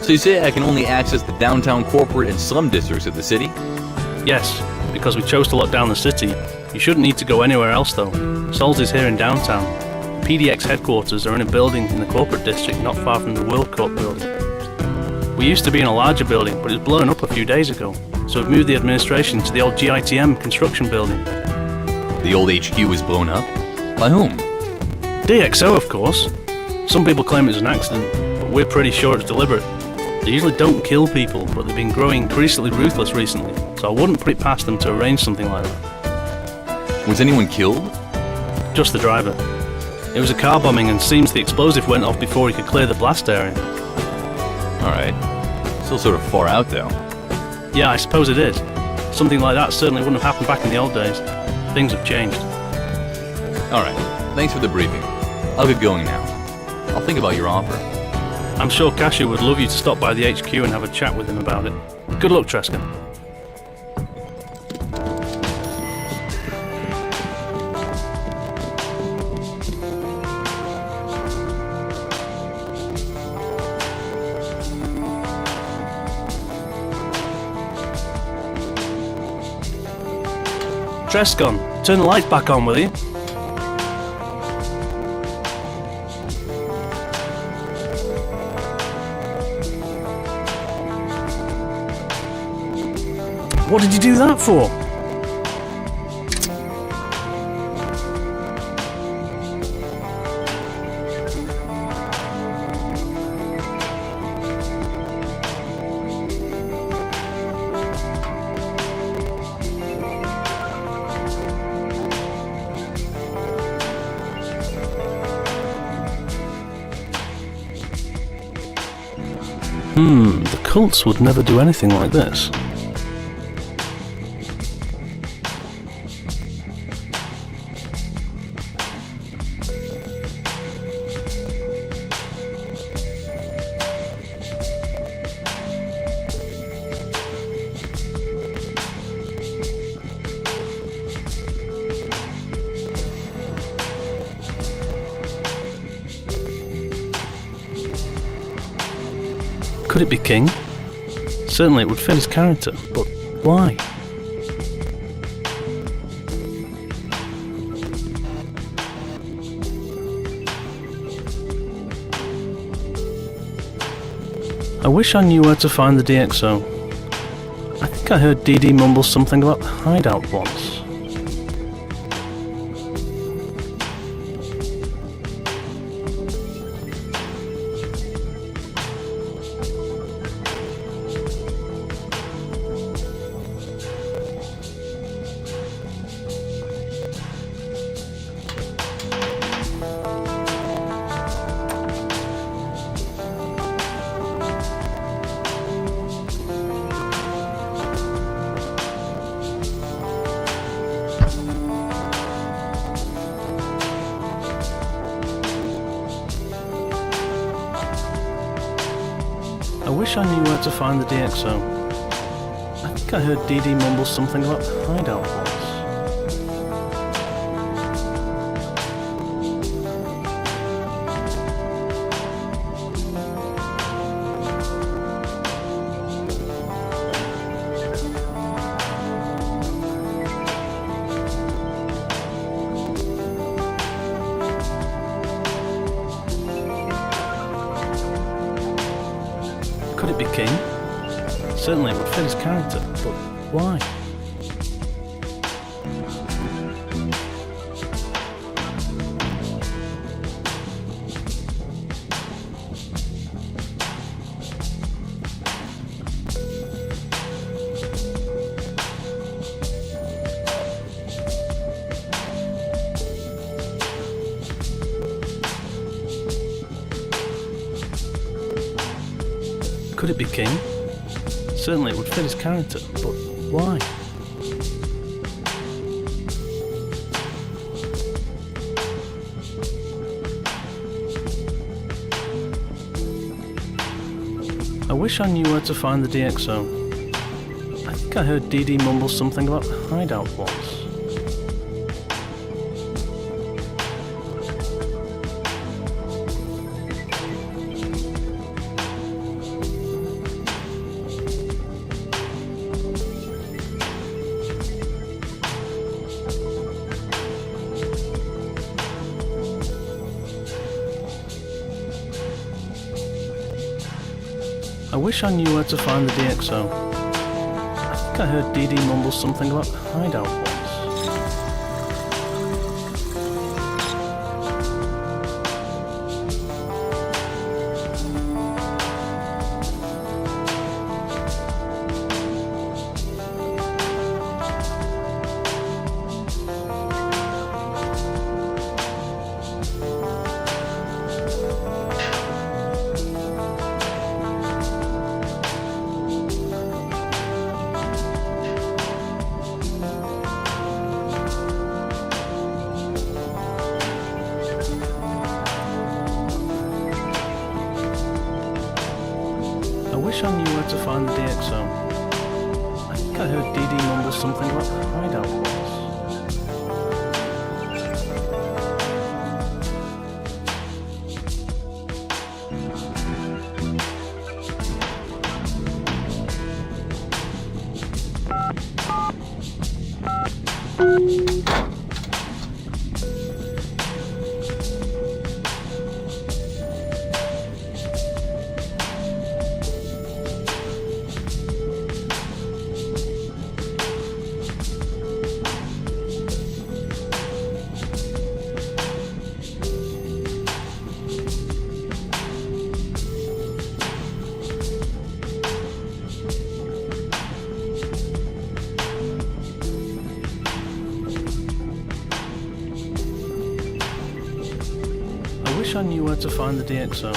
So you say I can only access the downtown corporate and slum districts of the city? Yes, because we chose to lock down the city. You shouldn't need to go anywhere else though. Sols is here in downtown. PDX headquarters are in a building in the corporate district not far from the World Corp building. We used to be in a larger building, but it was blown up a few days ago, so we've moved the administration to the old GITM construction building. The old HQ was blown up? By whom? DXO, of course. Some people claim it was an accident, but we're pretty sure it's deliberate. They usually don't kill people, but they've been growing increasingly ruthless recently, so I wouldn't put it past them to arrange something like that. Was anyone killed? Just the driver. It was a car bombing and seems the explosive went off before he could clear the blast area. Alright. Still sort of far out though. Yeah, I suppose it is. Something like that certainly wouldn't have happened back in the old days. Things have changed. Alright. Thanks for the briefing. I'll get going now. I'll think about your offer. I'm sure Cashew would love you to stop by the HQ and have a chat with him about it. Good luck, Tresca. Trescon, turn the lights back on, will you? What did you do that for? The cults would never do anything like this. Could it be King? Certainly it would fit his character, but why? I wish I knew where to find the DXO. I think I heard DD mumble something about the hideout once. I wish I knew where to find the DXO. I think I heard DD mumble something about the hideout once. Could it be King? Certainly it would fit his character, but why? Could it be King? Certainly it would fit his character, but why? I wish I knew where to find the DXO. I think I heard DD mumble something about the hideout once. I wish I knew where to find the DXO. I think I heard DD mumble something about the hideout once. I wish I knew where to find the DXO. I think I heard DD mumble something about the hideout once. I wish I knew where to find the DXO.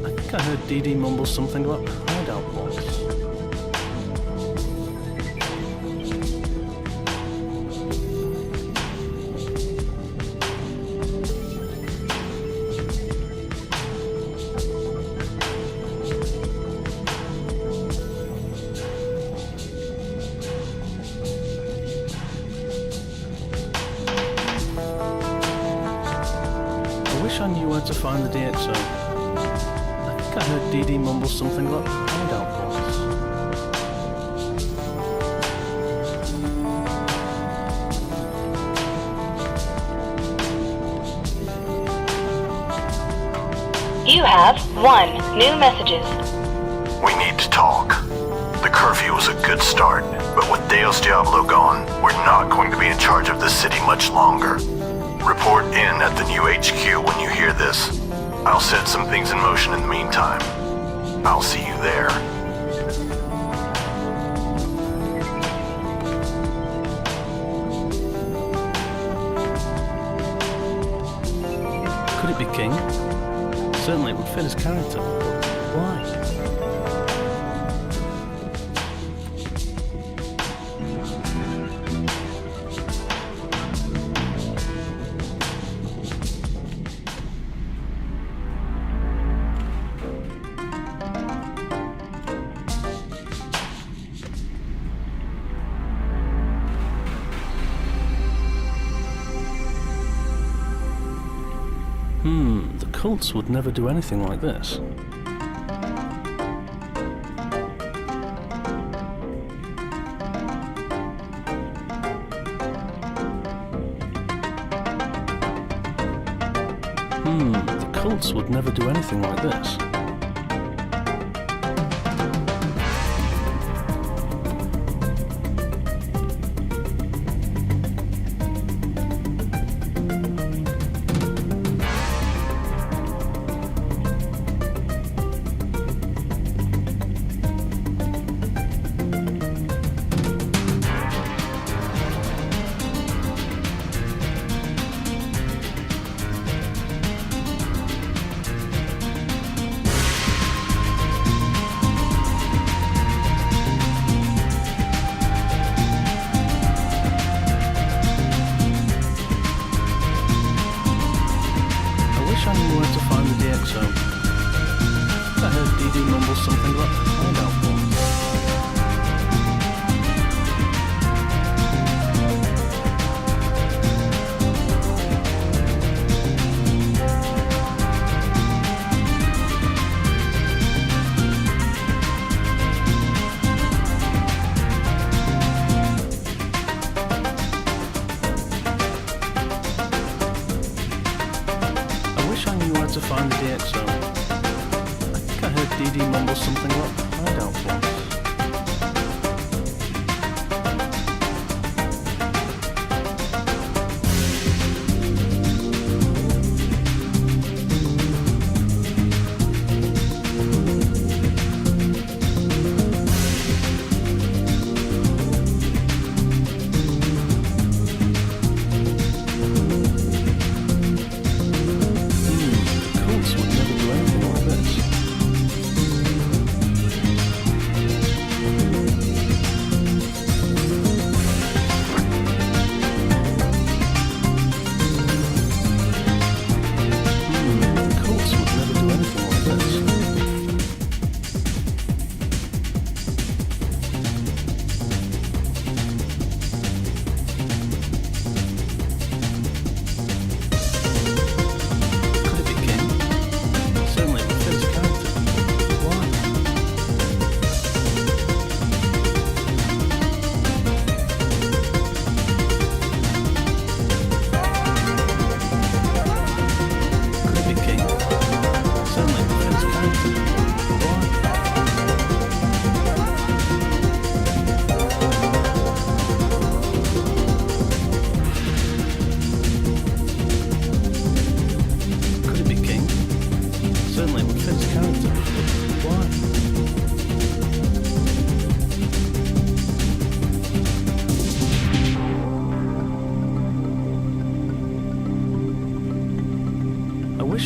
I think I heard DD mumble something about the hideout once. I wish I knew where to find the DXO. I think I heard DD mumble something about the hideout once. You have 1 new messages. We need to talk. The curfew was a good start, but with Deus Diablo gone, we're not going to be in charge of this city much longer. Report in at the new HQ when you hear this. I'll set some things in motion in the meantime. I'll see you there. Could it be King? Certainly it would fit his character, but why? The cults would never do anything like this. The cults would never do anything like this. I knew where to find the DXO. I heard DD mumble something about the hideout once. I wish I knew where to find the DXO. I think I heard DD mumble something about hideout once.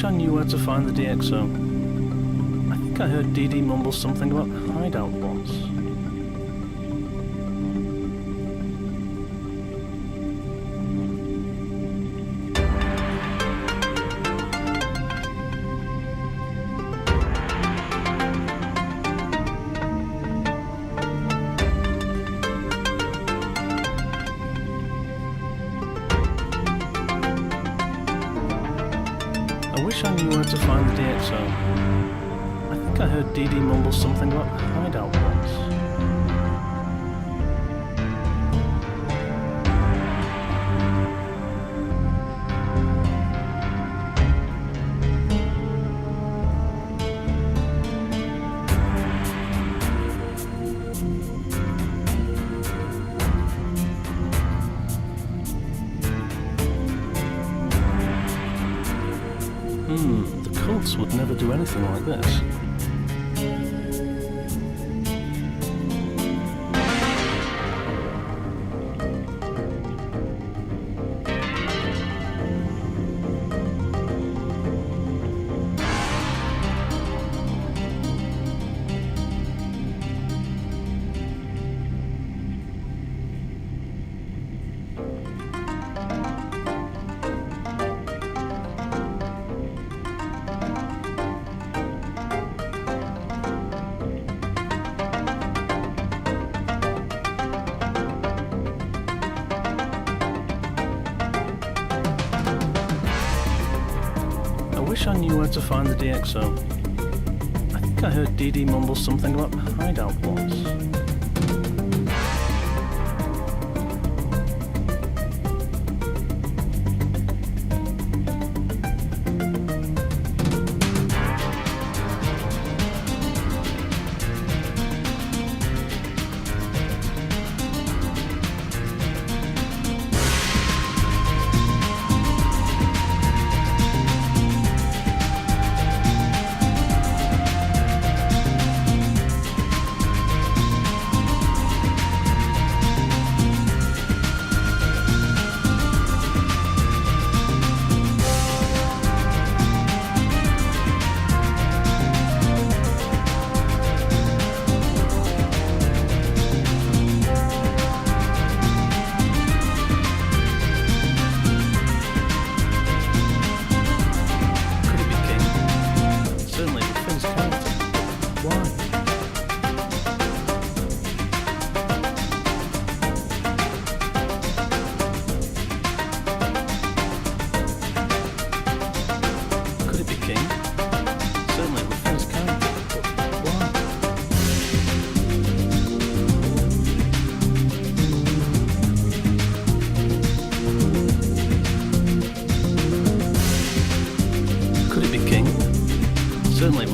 I knew where to find the DxO. I think I heard DD mumble something about hideout once. I wish I knew where to find the DxO. I think I heard DD mumble something about hideout once. The cults would never do anything like this. I wish I knew where to find the DxO. I think I heard DD mumble something about hideout once.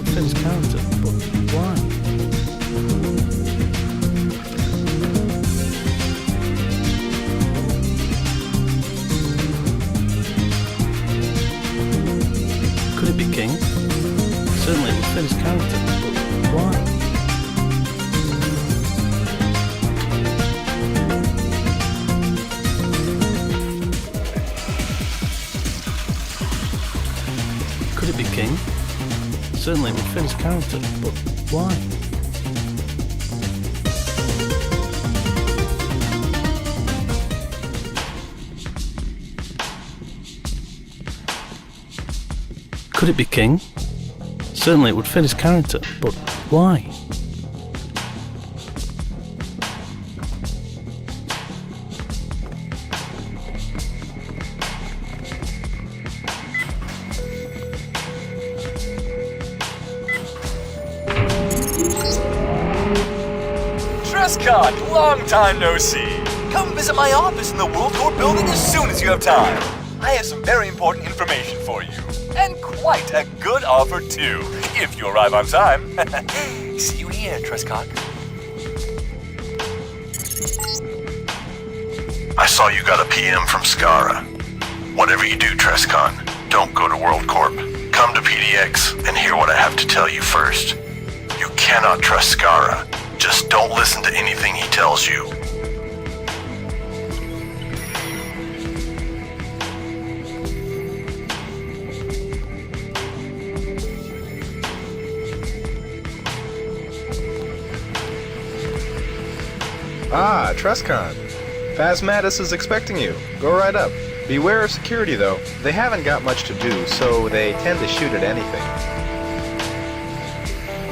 would fit his character, but why? Could it be King? Certainly it would fit his character, but why? Could it be King? Certainly it would fit his character, but why? Could it be King? Certainly it would fit his character, but why? Trescott, long time no see. Come visit my office in the World Corp building as soon as you have time. I have some very important information for you. And quite a good offer, too, if you arrive on time. See you here, Trescott. I saw you got a PM from Skara. Whatever you do, Trescon, don't go to World Corp. Come to PDX and hear what I have to tell you first. You cannot trust Skara. Just don't listen to anything he tells you. Ah, Trescon. Phasmatus is expecting you. Go right up. Beware of security, though. They haven't got much to do, so they tend to shoot at anything.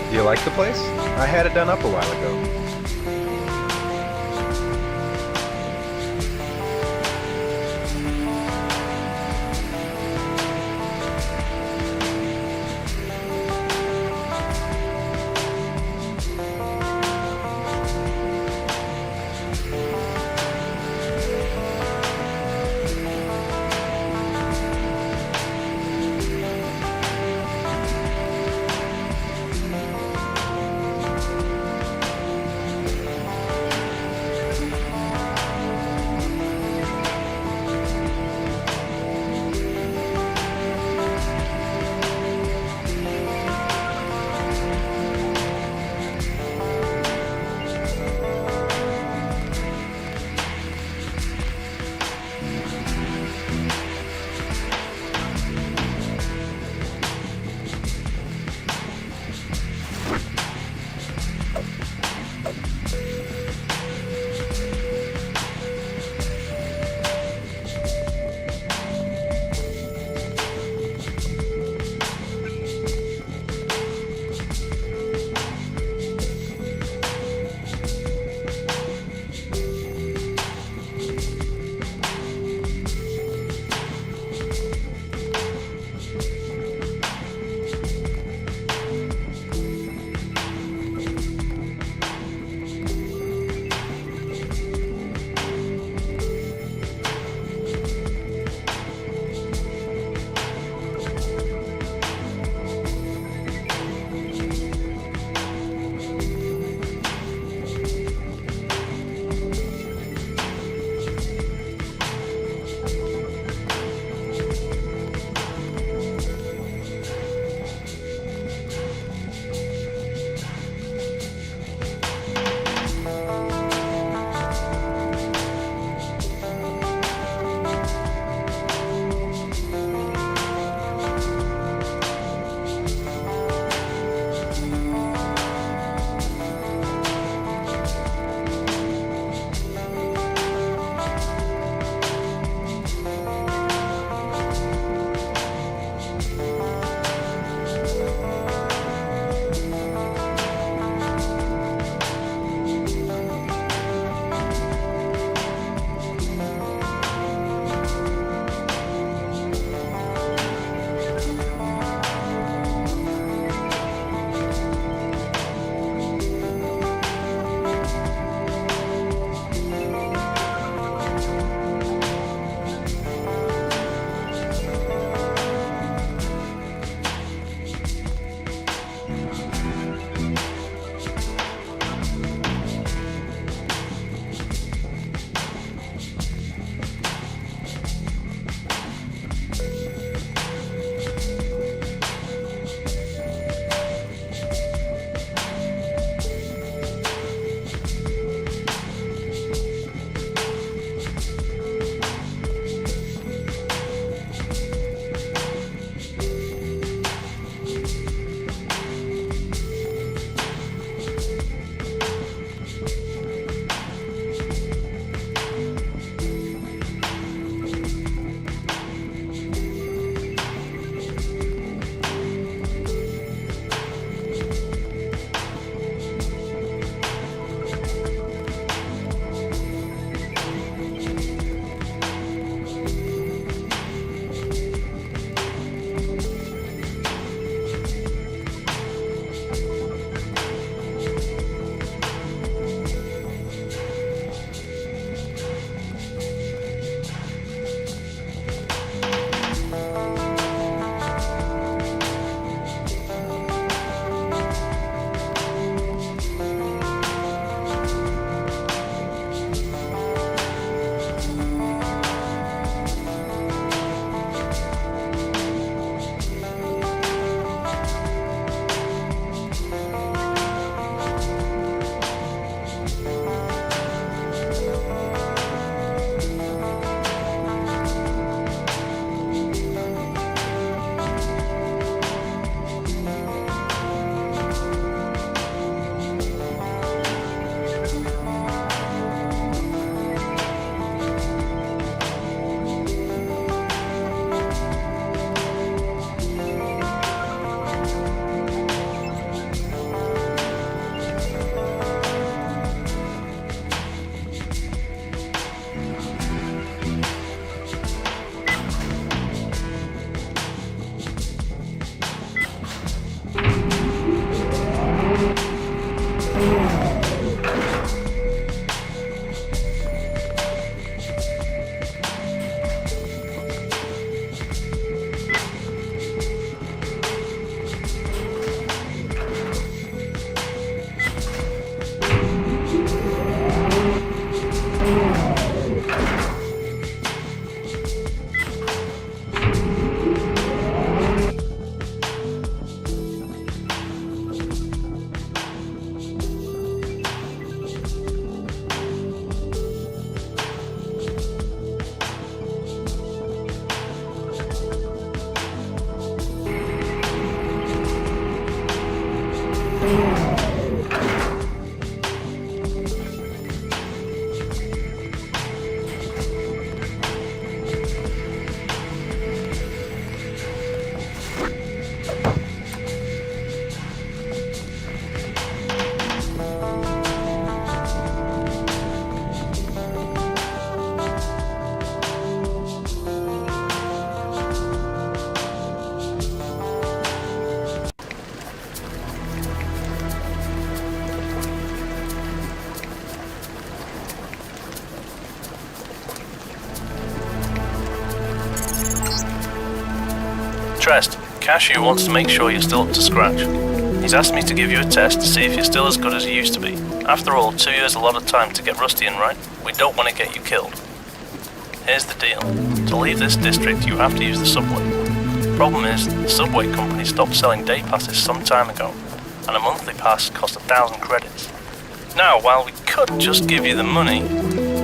Do you like the place? I had it done up a while ago. Trest, Cashew wants to make sure you're still up to scratch. He's asked me to give you a test to see if you're still as good as you used to be. After all, 2 years is a lot of time to get rusty in, right? We don't want to get you killed. Here's the deal. To leave this district, you have to use the subway. Problem is, the subway company stopped selling day passes some time ago, and a monthly pass costs 1,000 credits. Now, while we could just give you the money,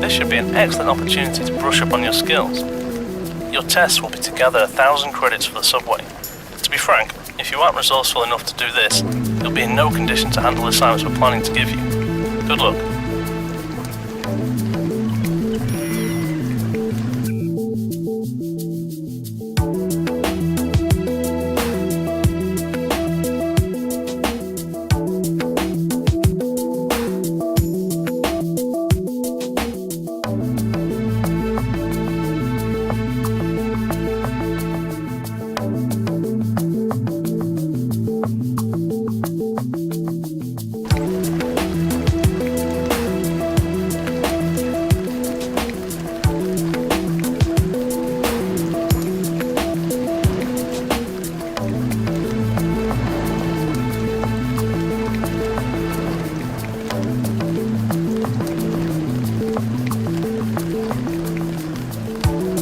this should be an excellent opportunity to brush up on your skills. Your tests will be to gather 1,000 credits for the subway. To be frank, if you aren't resourceful enough to do this, you'll be in no condition to handle the assignments we're planning to give you. Good luck.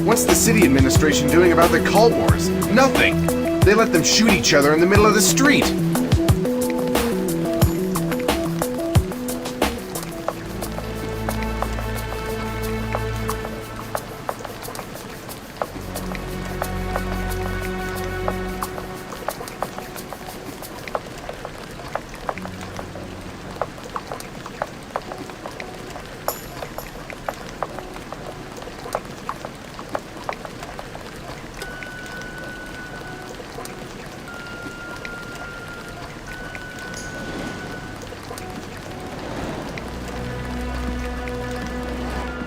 What's the city administration doing about the cult wars? Nothing! They let them shoot each other in the middle of the street!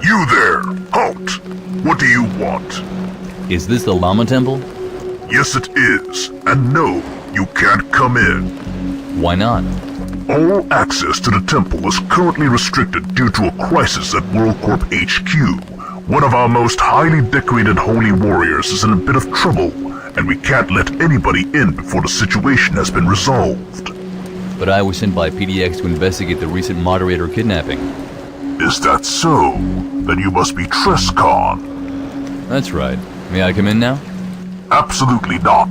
You there! Halt! What do you want? Is this the Llama Temple? Yes, it is. And no, you can't come in. Why not? All access to the temple is currently restricted due to a crisis at WorldCorp HQ. One of our most highly decorated holy warriors is in a bit of trouble, and we can't let anybody in before the situation has been resolved. But I was sent by PDX to investigate the recent moderator kidnapping. Is that so? Then you must be Trescon. That's right. May I come in now? Absolutely not.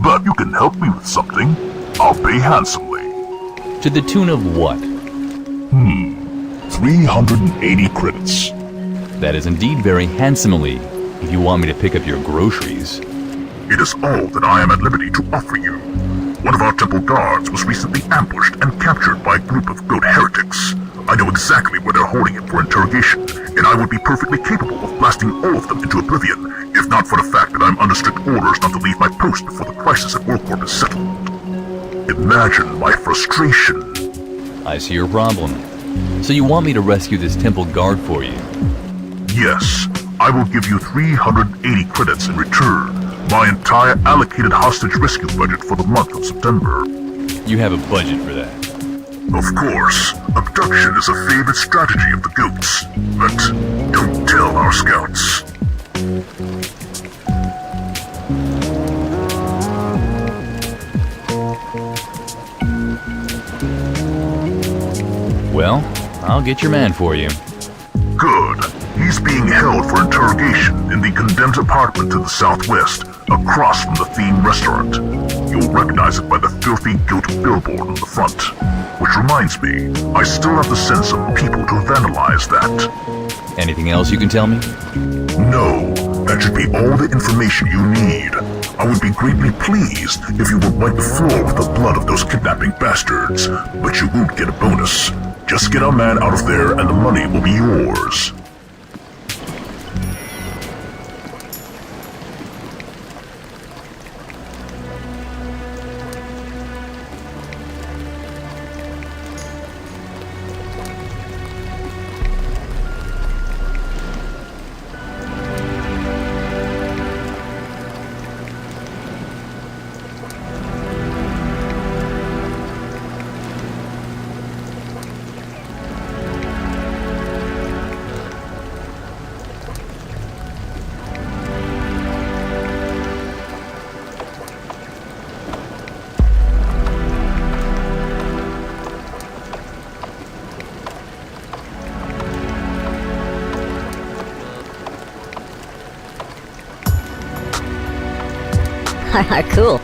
But you can help me with something. I'll pay handsomely. To the tune of what? 380 credits. That is indeed very handsomely, if you want me to pick up your groceries. It is all that I am at liberty to offer you. One of our temple guards was recently ambushed and captured by a group of goat heretics. I know exactly where they're holding him for interrogation, and I would be perfectly capable of blasting all of them into oblivion, if not for the fact that I'm under strict orders not to leave my post before the crisis at WorldCorp is settled. Imagine my frustration. I see your problem. So you want me to rescue this temple guard for you? Yes, I will give you 380 credits in return, my entire allocated hostage rescue budget for the month of September. You have a budget for that? Of course. Abduction is a favorite strategy of the goats. But don't tell our scouts. Well, I'll get your man for you. Good. He's being held for interrogation in the condemned apartment to the southwest, across from the themed restaurant. You'll recognize it by the filthy goat billboard on the front. Which reminds me, I still have to send some people to vandalize that. Anything else you can tell me? No, that should be all the information you need. I would be greatly pleased if you would wipe the floor with the blood of those kidnapping bastards. But you won't get a bonus. Just get our man out of there and the money will be yours. Cool.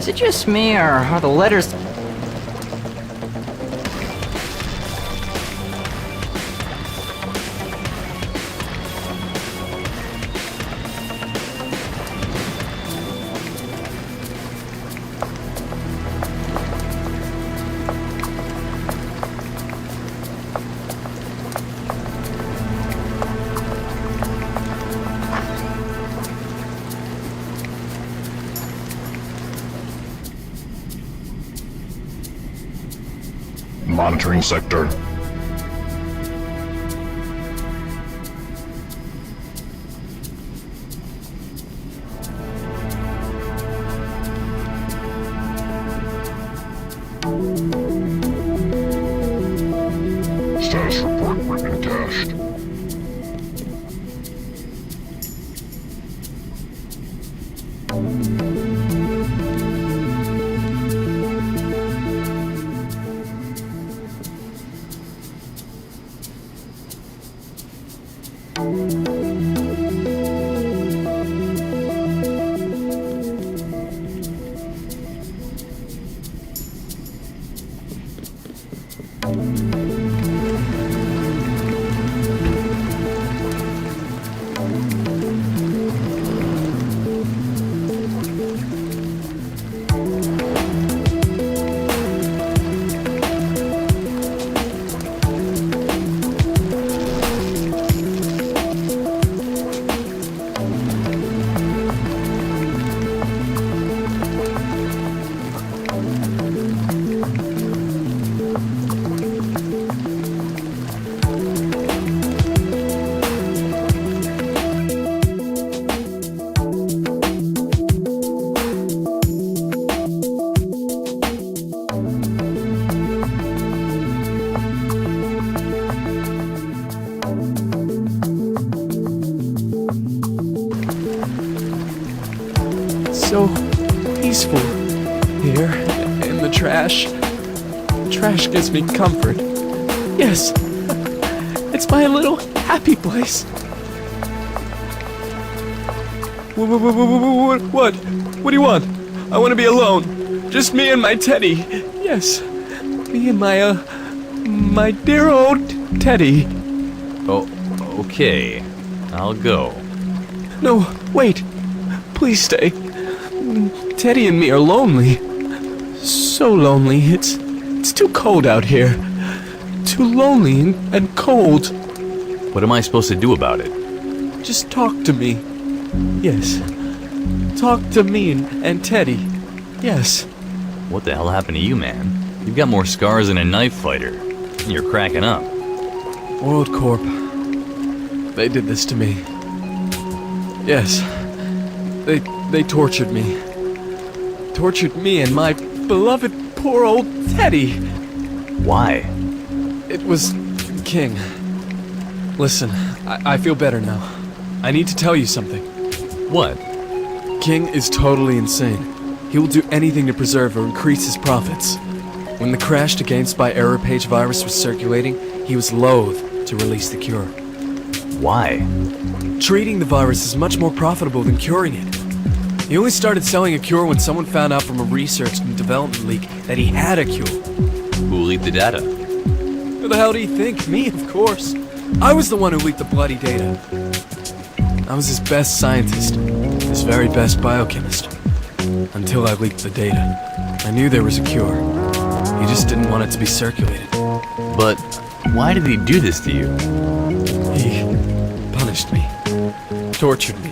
Is it just me, or are the letters... monitoring sector. Status report written cached. So peaceful here in the trash. Trash gives me comfort. Yes, it's my little happy place. What? What do you want? I want to be alone. Just me and my teddy. Yes, me and my dear old teddy. Oh, okay. I'll go. No, wait. Please stay. Teddy and me are lonely. So lonely. It's too cold out here. Too lonely and cold. What am I supposed to do about it? Just talk to me. Yes. Talk to me and Teddy. Yes. What the hell happened to you, man? You've got more scars than a knife fighter. You're cracking up. World Corp. They did this to me. Yes. They tortured me. Tortured me and my beloved poor old Teddy. Why? It was King. Listen, I feel better now. I need to tell you something. What? King is totally insane. He will do anything to preserve or increase his profits. When the crashed against by error page virus was circulating, he was loath to release the cure. Why? Treating the virus is much more profitable than curing it. He only started selling a cure when someone found out from a research and development leak that he had a cure. Who leaked the data? Who the hell do you think? Me, of course. I was the one who leaked the bloody data. I was his best scientist, his very best biochemist. Until I leaked the data. I knew there was a cure. He just didn't want it to be circulated. But why did he do this to you? He punished me. Tortured me.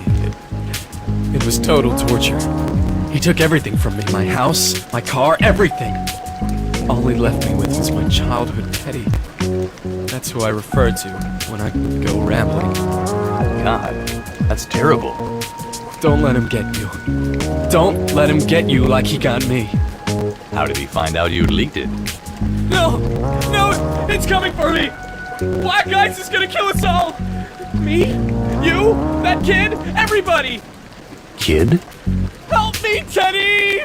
It was total torture. He took everything from me. My house, my car, everything. All he left me with was my childhood Teddy. That's who I refer to when I go rambling. God, that's terrible. Don't let him get you. Don't let him get you like he got me. How did he find out you leaked it? No! No! It's coming for me! Black Ice is gonna kill us all! Me? You? That kid? Everybody! Kid? Help me, Teddy!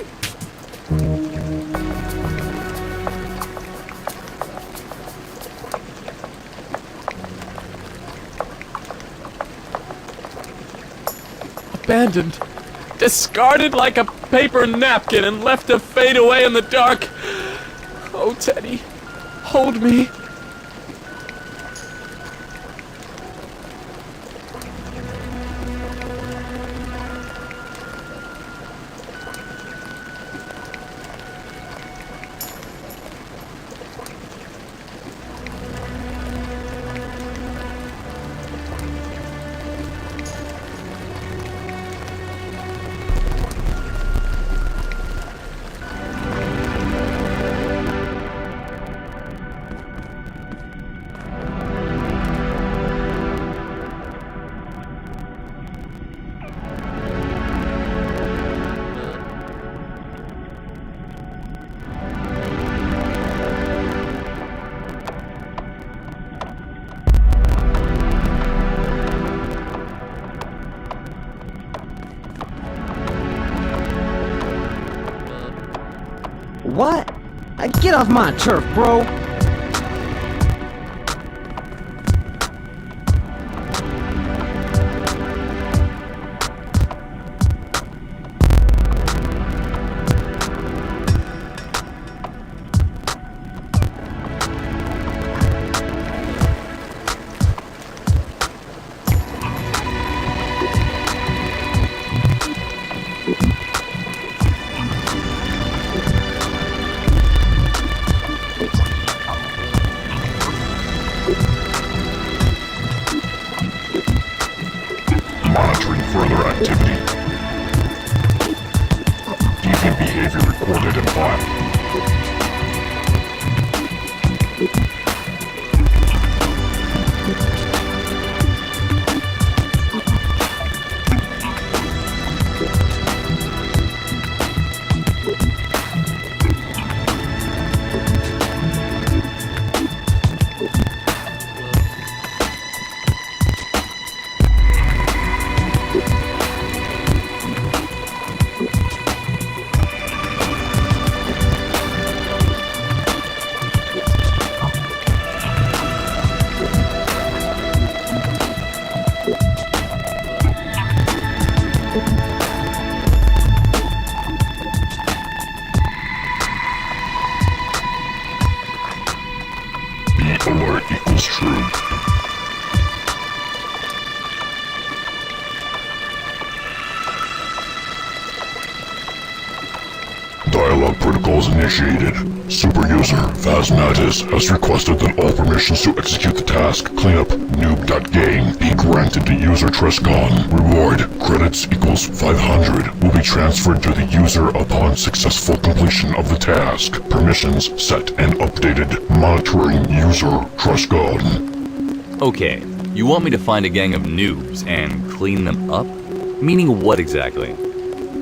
Abandoned. Discarded like a paper napkin and left to fade away in the dark. Oh, Teddy, hold me. what? Get off my turf, bro! Monitoring further activity. Deviant behavior recorded and filed. Alert equals true. Dialogue protocols initiated. Super user Phasmatis has requested that all permissions to execute the task cleanup noob.gang be granted to user Trescon. Reward credits equals 500 will be transferred to the user upon successful completion of the task. Permissions set and updated. Monitoring user Trescon. Okay, you want me to find a gang of noobs and clean them up? Meaning what exactly?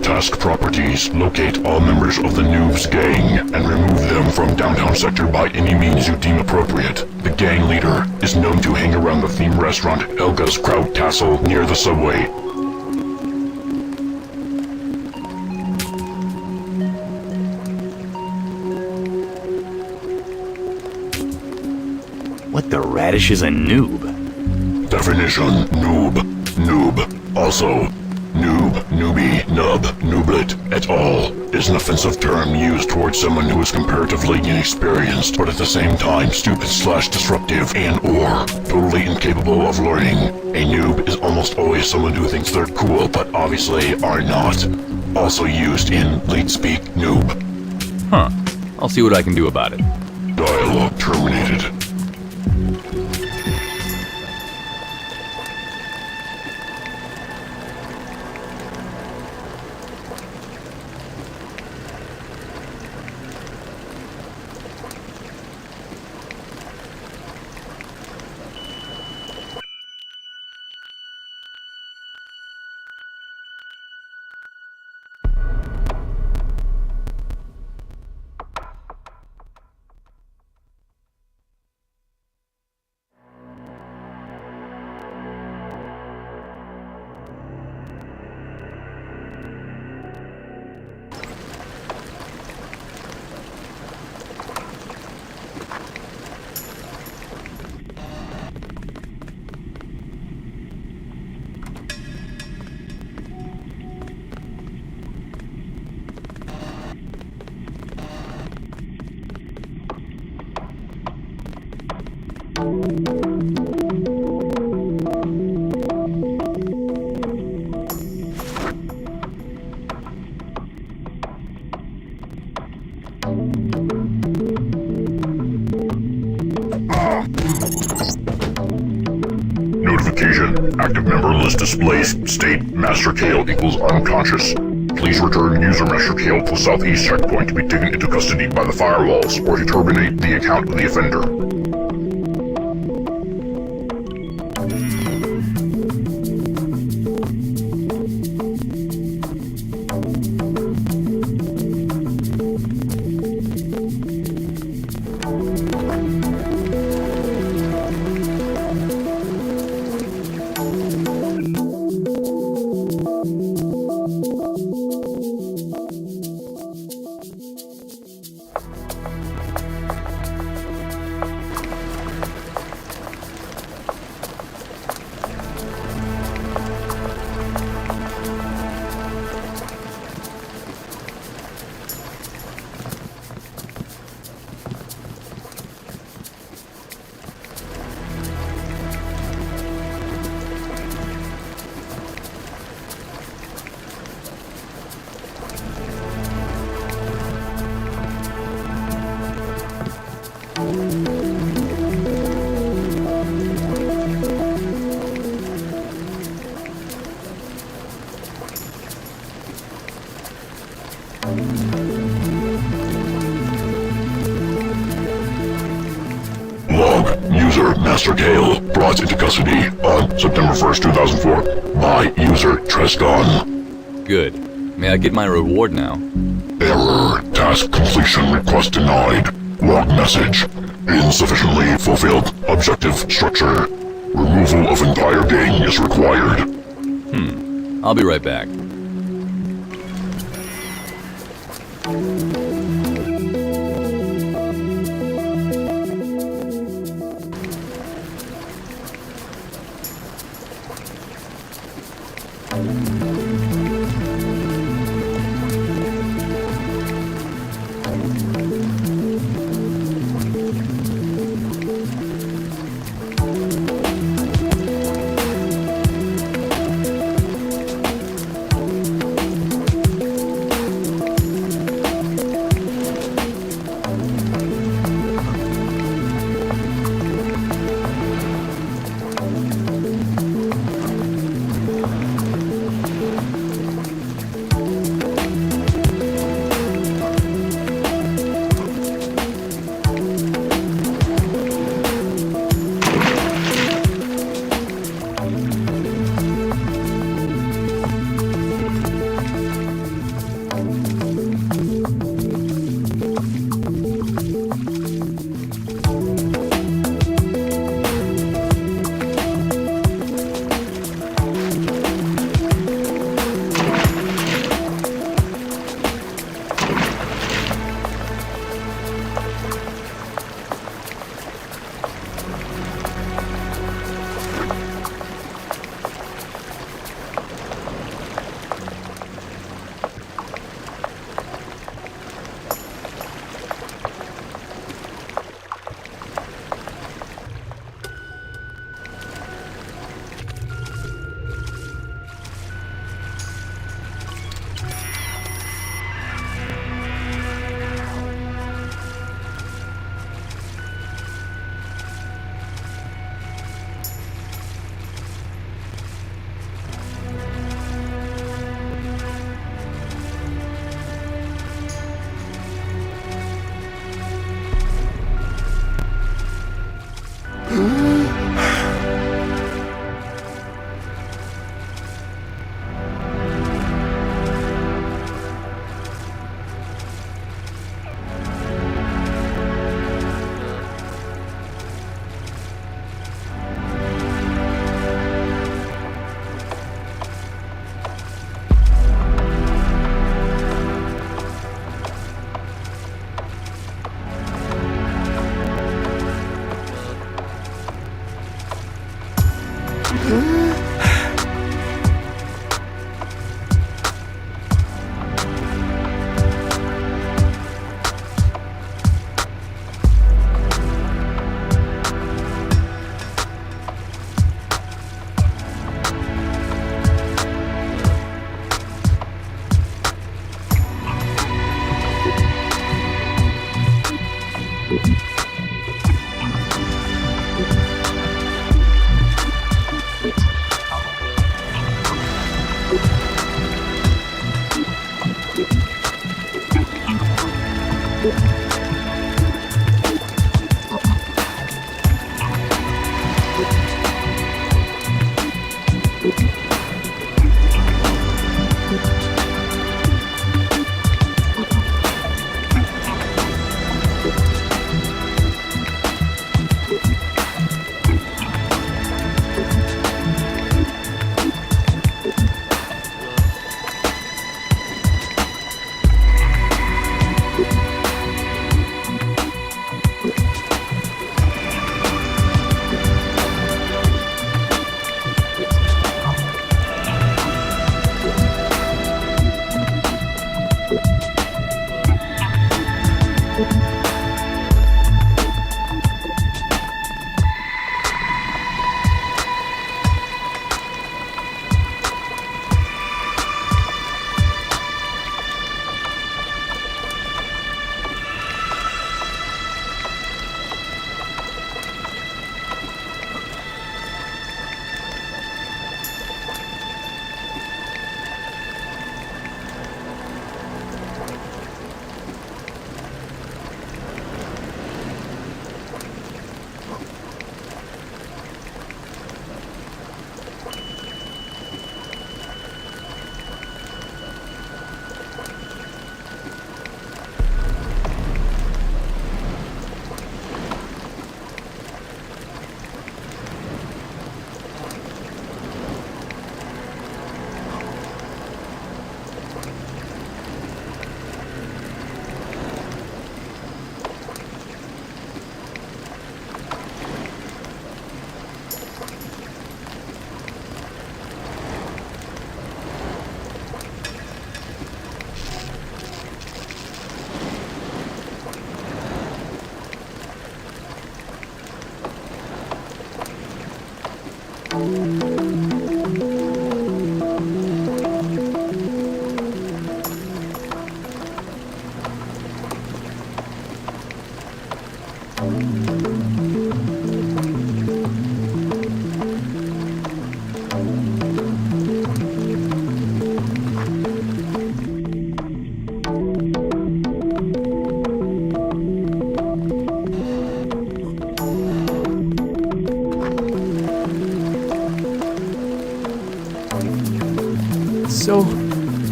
Task properties. Locate all members of the Noobs gang and remove them from downtown sector by any means you deem appropriate. The gang leader is known to hang around the theme restaurant Helga's Kraut Castle near the subway. What the radish is a noob? Definition: noob. Noob. Also, noob, newbie, nub, nooblet, et al. Is an offensive term used towards someone who is comparatively inexperienced, but at the same time stupid/disruptive and/or totally incapable of learning. A noob is almost always someone who thinks they're cool, but obviously are not. Also used in lead speak noob. Huh. I'll see what I can do about it. Dialogue terminated. Notification. Active member list displays. State Master Kale equals unconscious. Please return user Master Kale to southeast checkpoint to be taken into custody by the firewalls or to terminate the account of the offender. user, Master Gale, brought into custody on September 1st, 2004 by user Trescon. Good. May I get my reward now? Error. Task completion request denied. Log message. Insufficiently fulfilled. Objective structure. Removal of entire gang is required. I'll be right back.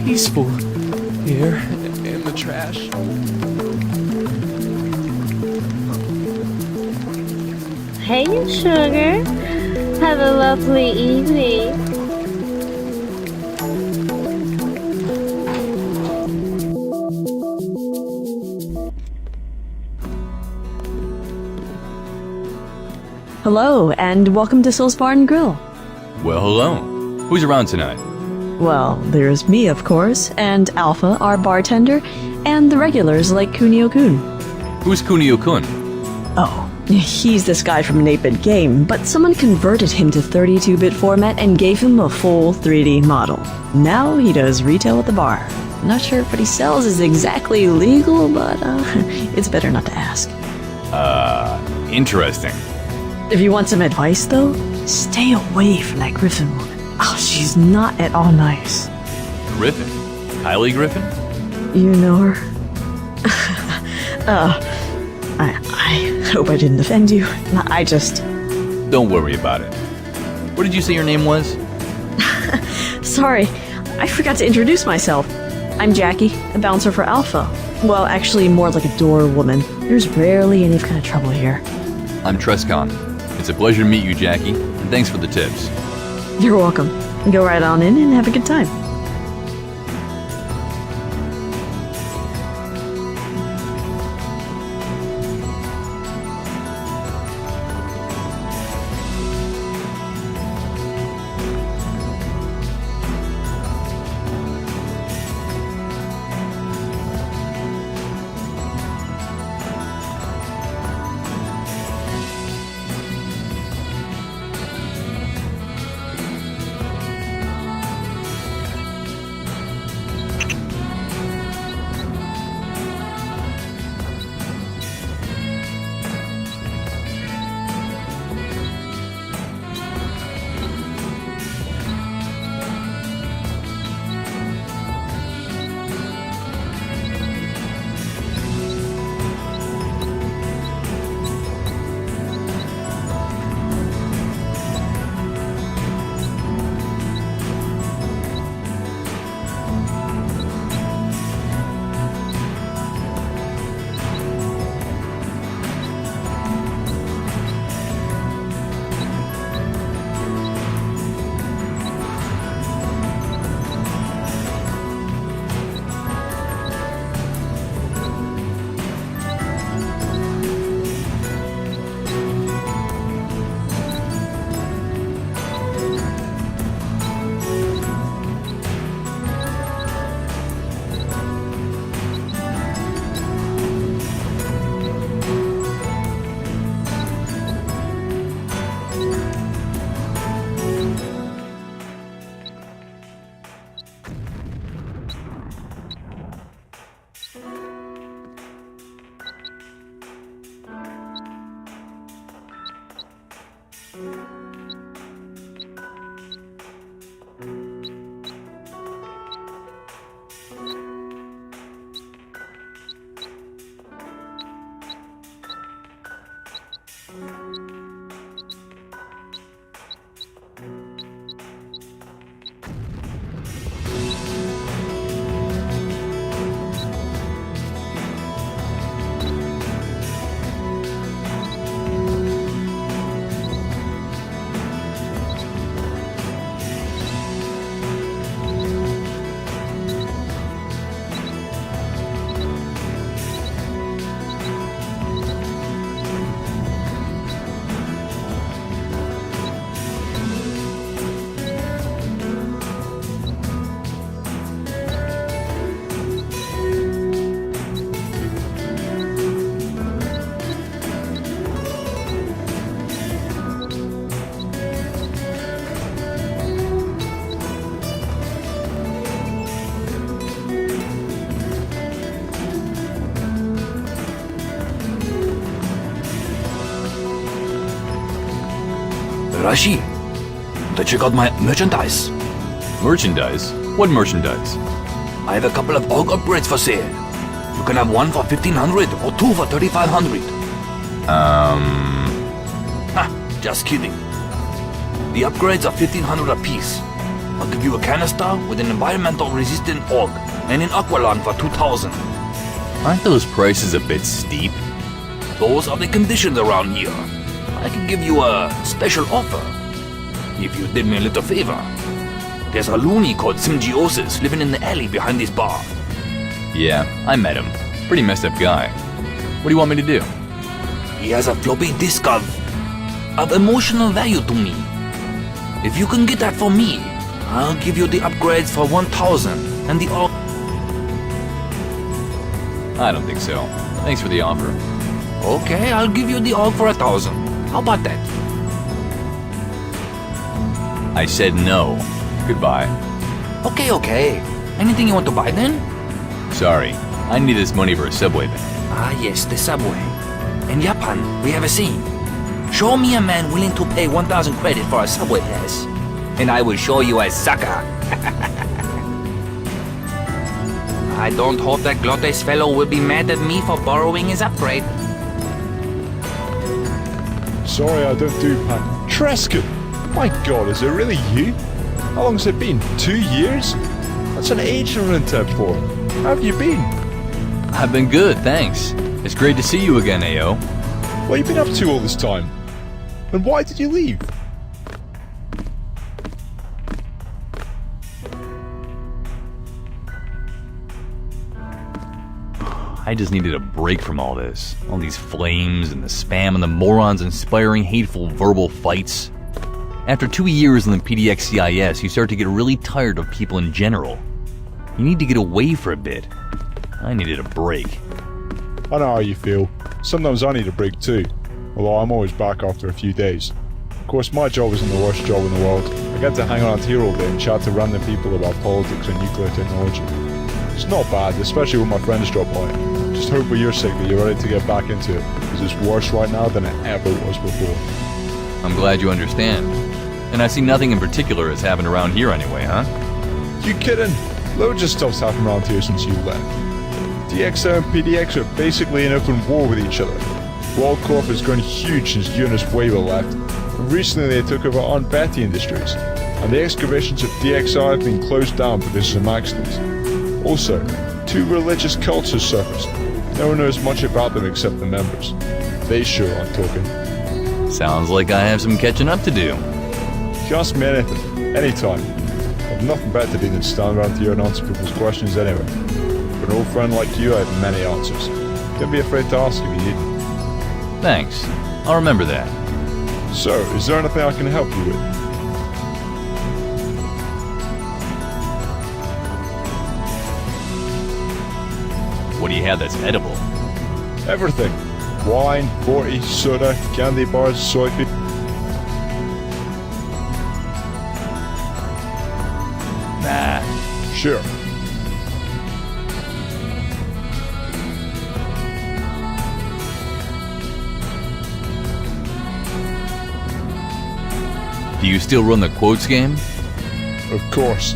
peaceful here in the trash. Hey, sugar. Have a lovely evening. Hello, and welcome to Sil's Bar and Grill. Well, hello. Who's around tonight? Well, there's me, of course, and Alpha, our bartender, and the regulars like Kunio-kun. Who's Kunio-kun? Oh, he's this guy from an 8-bit game, but someone converted him to 32-bit format and gave him a full 3D model. Now he does retail at the bar. Not sure if what he sells is exactly legal, but it's better not to ask. Interesting. If you want some advice, though, stay away from that Griffin woman. Oh, she's not at all nice. Griffin? Kylie Griffin? You know her? I hope I didn't offend you. I just... Don't worry about it. What did you say your name was? Sorry, I forgot to introduce myself. I'm Jackie, a bouncer for Alpha. Well, actually, more like a door woman. There's rarely any kind of trouble here. I'm Trescon. It's a pleasure to meet you, Jackie, and thanks for the tips. You're welcome. Go right on in and have a good time. Rashi, to check out my merchandise. Merchandise? What merchandise? I have a couple of org upgrades for sale. You can have one for 1500 or two for 3500. Just kidding. The upgrades are 1500 apiece. I'll give you a canister with an environmental resistant AUG and an Aqualon for 2,000. Aren't those prices a bit steep? Those are the conditions around here. I can give you a special offer if you did me a little favor. There's a loony called Symbiosis living in the alley behind this bar. Yeah, I met him. Pretty messed up guy. What do you want me to do? He has a floppy disk of emotional value to me. If you can get that for me, I'll give you the upgrades for 1,000 and the AUG. I don't think so. Thanks for the offer. Okay, I'll give you the AUG for 1,000. How about that? I said no. Goodbye. Okay. Anything you want to buy then? Sorry, I need this money for a subway then. Ah yes, the subway. In Japan, we have a saying. Show me a man willing to pay 1,000 credit for a subway pass, and I will show you a sucker. I don't hope that Glottis fellow will be mad at me for borrowing his upgrade. Sorry, I don't do pan. Trescott! My god, is it really you? How long has it been? 2 years? That's an age to run tab for. How have you been? I've been good, thanks. It's great to see you again, AO. What have you been up to all this time? And why did you leave? I just needed a break from all this. All these flames and the spam and the morons inspiring hateful verbal fights. After 2 years in the PDX-CIS, you start to get really tired of people in general. You need to get away for a bit. I needed a break. I know how you feel. Sometimes I need a break too, although I'm always back after a few days. Of course, my job isn't the worst job in the world. I get to hang around here all day and chat to random people about politics and nuclear technology. It's not bad, especially when my friends drop by. Just hope for your sake that you're ready to get back into it, because it's worse right now than it ever was before. I'm glad you understand. And I see nothing in particular has happened around here anyway, huh? You kidding? Loads of stuff's happened around here since you left. DXO and PDX are basically in open war with each other. WorldCorp has grown huge since Eunice Weber left, and recently they took over Aunt Betty Industries, and the excavations of DXI have been closed down because of some accidents. Also, 2 religious cults have surfaced. No one knows much about them except the members. They sure aren't talking. Sounds like I have some catching up to do. You ask me anything, anytime. I've nothing better to do than stand around here and answer people's questions anyway. For an old friend like you, I have many answers. Don't be afraid to ask if you need them. Thanks. I'll remember that. So, is there anything I can help you with? What do you have that's edible? Everything. Wine, 40, soda, candy bars, soybean. Nah. Sure. Do you still run the quotes game? Of course.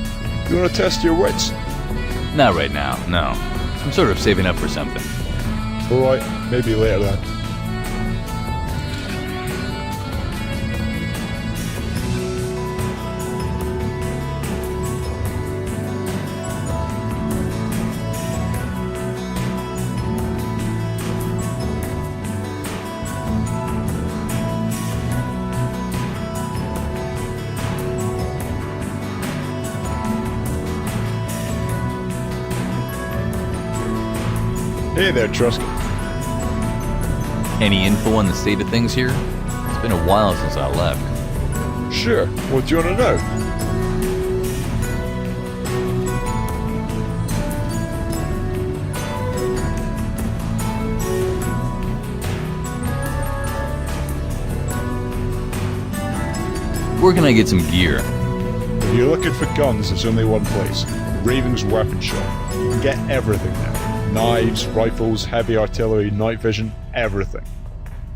You want to test your wits? Not right now, no. I'm sort of saving up for something. Alright, maybe later then. Hey there, Truscott. Any info on the state of things here? It's been a while since I left. Sure. What do you want to know? Where can I get some gear? If you're looking for guns, there's only one place. Raven's Weapon Shop. You can get everything there. Knives, rifles, heavy artillery, night vision, everything.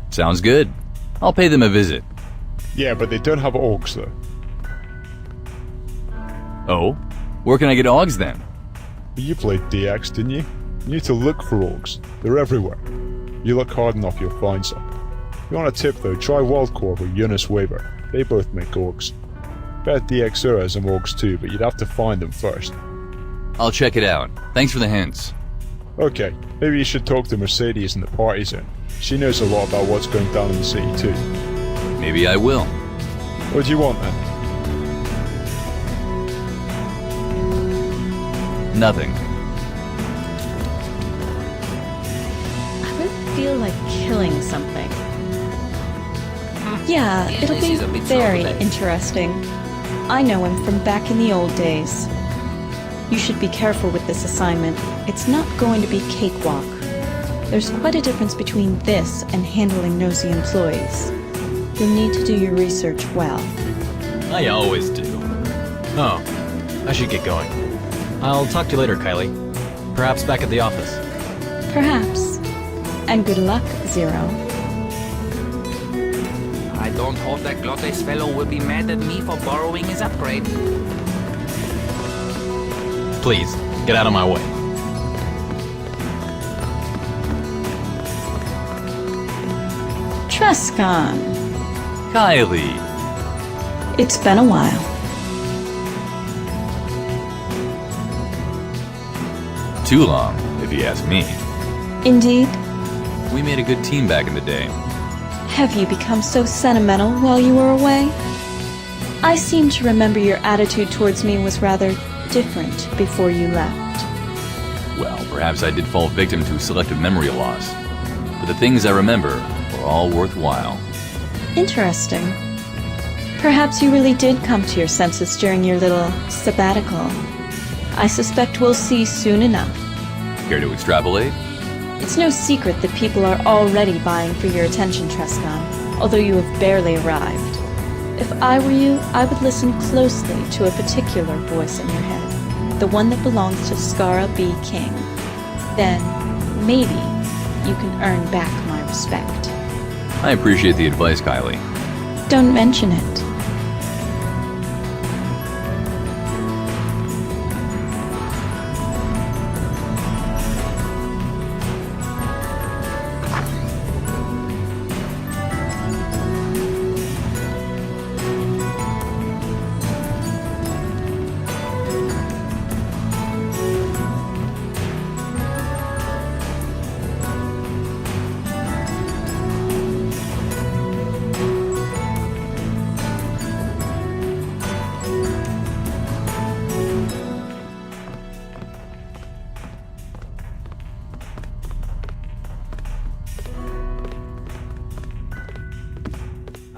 Sounds good. I'll pay them a visit. Yeah, but they don't have AUGs though. Oh? Where can I get AUGs then? You played DX, didn't you? You need to look for AUGs. They're everywhere. You look hard enough, you'll find some. If you want a tip though, try WorldCorp or Eunice Weber. They both make AUGs. Bet DxO has some orcs too, but you'd have to find them first. I'll check it out. Thanks for the hints. Okay, maybe you should talk to Mercedes in the party zone. She knows a lot about what's going down in the city too. Maybe I will. What do you want then? Nothing. I really feel like killing something. Yeah, it'll be very interesting. I know him from back in the old days. You should be careful with this assignment. It's not going to be cakewalk. There's quite a difference between this and handling nosy employees. You'll need to do your research well. I always do. Oh, I should get going. I'll talk to you later, Kylie. Perhaps back at the office. Perhaps. And good luck, Zero. I don't hope that Glottis fellow will be mad at me for borrowing his upgrade. Please, get out of my way. Trescon. Kylie. It's been a while. Too long, if you ask me. Indeed. We made a good team back in the day. Have you become so sentimental while you were away? I seem to remember your attitude towards me was rather different before you left. Well, perhaps I did fall victim to selective memory loss. But the things I remember were all worthwhile. Interesting. Perhaps you really did come to your senses during your little sabbatical. I suspect we'll see soon enough. Care to extrapolate? It's no secret that people are already vying for your attention, Trescon, although you have barely arrived. If I were you, I would listen closely to a particular voice in your head, the one that belongs to Skara B. King. Then, maybe, you can earn back my respect. I appreciate the advice, Kylie. Don't mention it.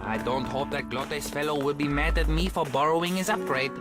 I don't hope that Glottis fellow will be mad at me for borrowing his upgrade.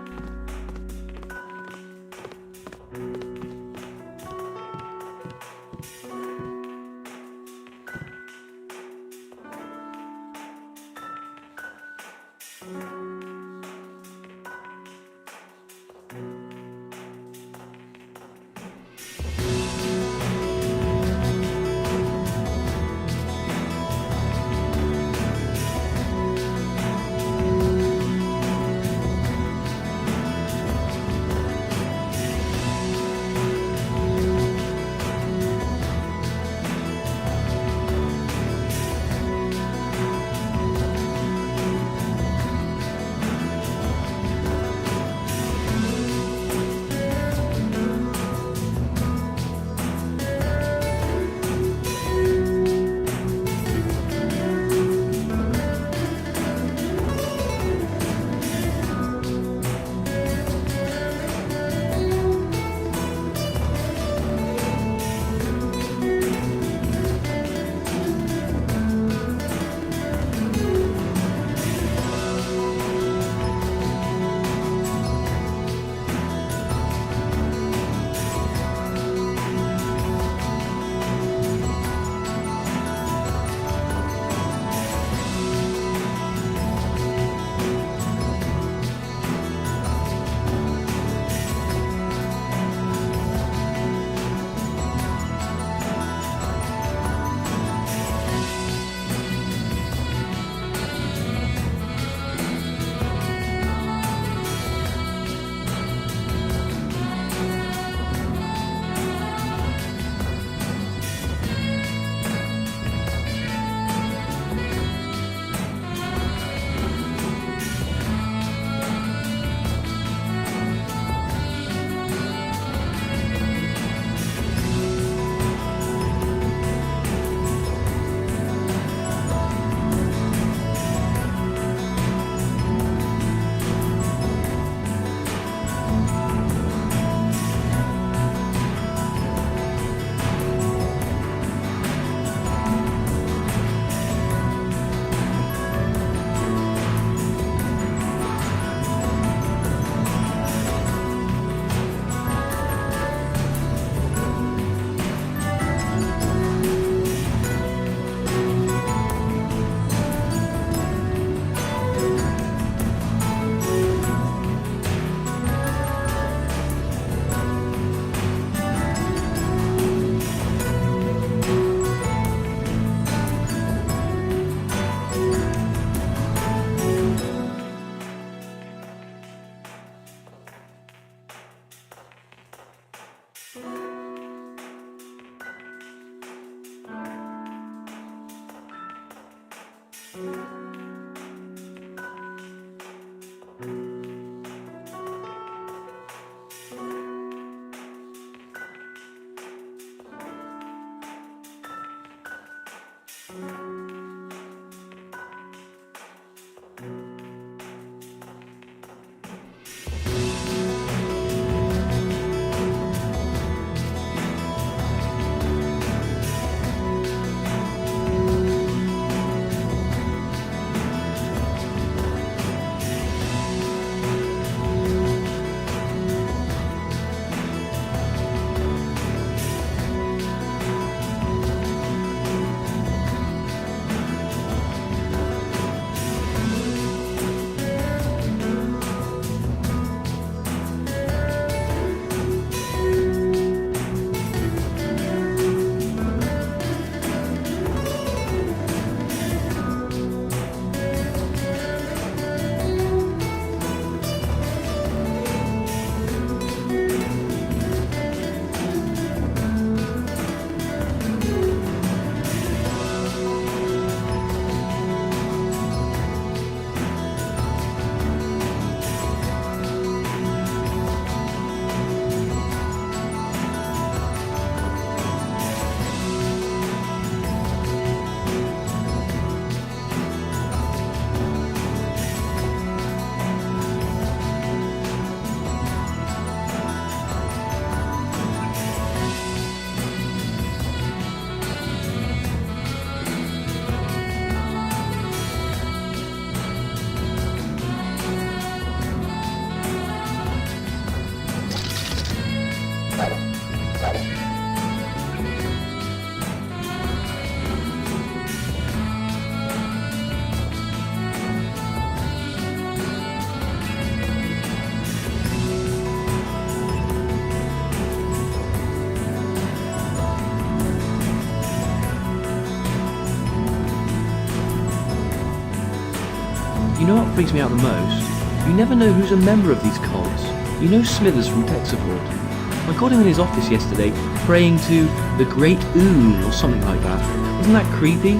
You know what freaks me out the most? You never know who's a member of these cults. You know Smithers from tech support. I caught him in his office yesterday, praying to the Great Oon or something like that. Isn't that creepy?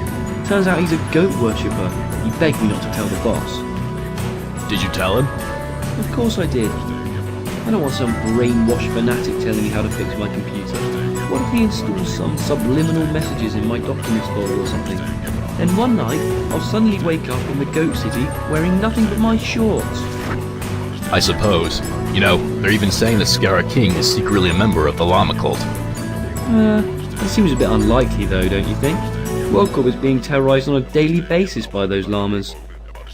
Turns out he's a goat worshipper. He begged me not to tell the boss. Did you tell him? Of course I did. I don't want some brainwashed fanatic telling me how to fix my computer. What if he installs some subliminal messages in my documents folder or something? Then one night, I'll suddenly wake up in the Goat City wearing nothing but my shorts. I suppose. You know, they're even saying that Scarra King is secretly a member of the Llama cult. That seems a bit unlikely though, don't you think? WorldCorp is being terrorized on a daily basis by those llamas.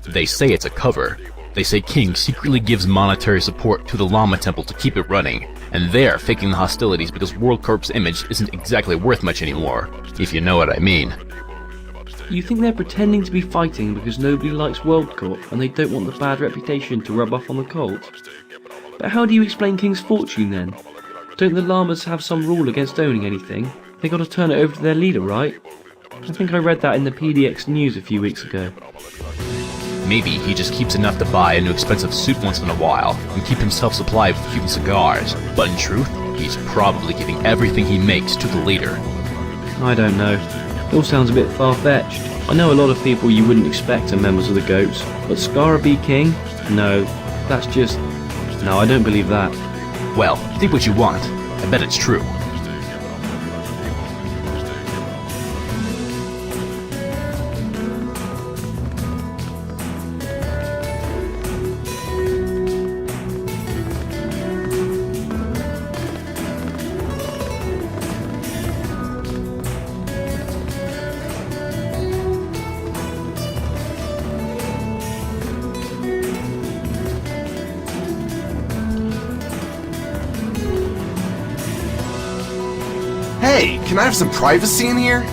They say it's a cover. They say King secretly gives monetary support to the Llama Temple to keep it running, and they're faking the hostilities because WorldCorp's image isn't exactly worth much anymore, if you know what I mean. You think they're pretending to be fighting because nobody likes WorldCorp and they don't want the bad reputation to rub off on the cult? But how do you explain King's fortune then? Don't the llamas have some rule against owning anything? They gotta turn it over to their leader, right? I think I read that in the PDX news a few weeks ago. Maybe he just keeps enough to buy a new expensive suit once in a while and keep himself supplied with Cuban cigars, but in truth, he's probably giving everything he makes to the leader. I don't know. It all sounds a bit far-fetched. I know a lot of people you wouldn't expect are members of the Goats, but Scarra B. King? No, that's just... No, I don't believe that. Well, think what you want. I bet it's true. Hey, can I have some privacy in here?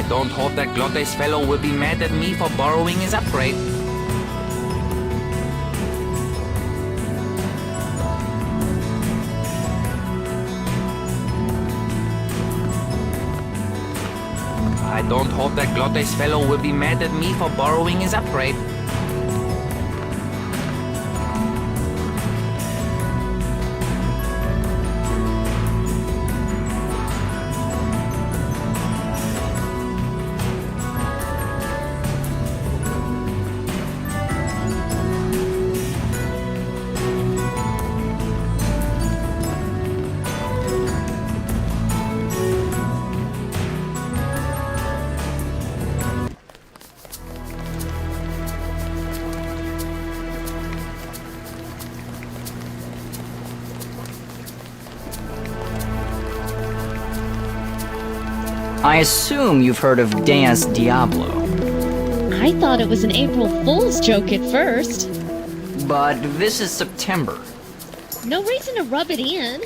don't hope that Glottis fellow will be mad at me for borrowing his upgrade. I don't hope that Glottis fellow will be mad at me for borrowing his upgrade. I assume you've heard of Deus Diablo. I thought it was an April Fool's joke at first. But this is September. No reason to rub it in.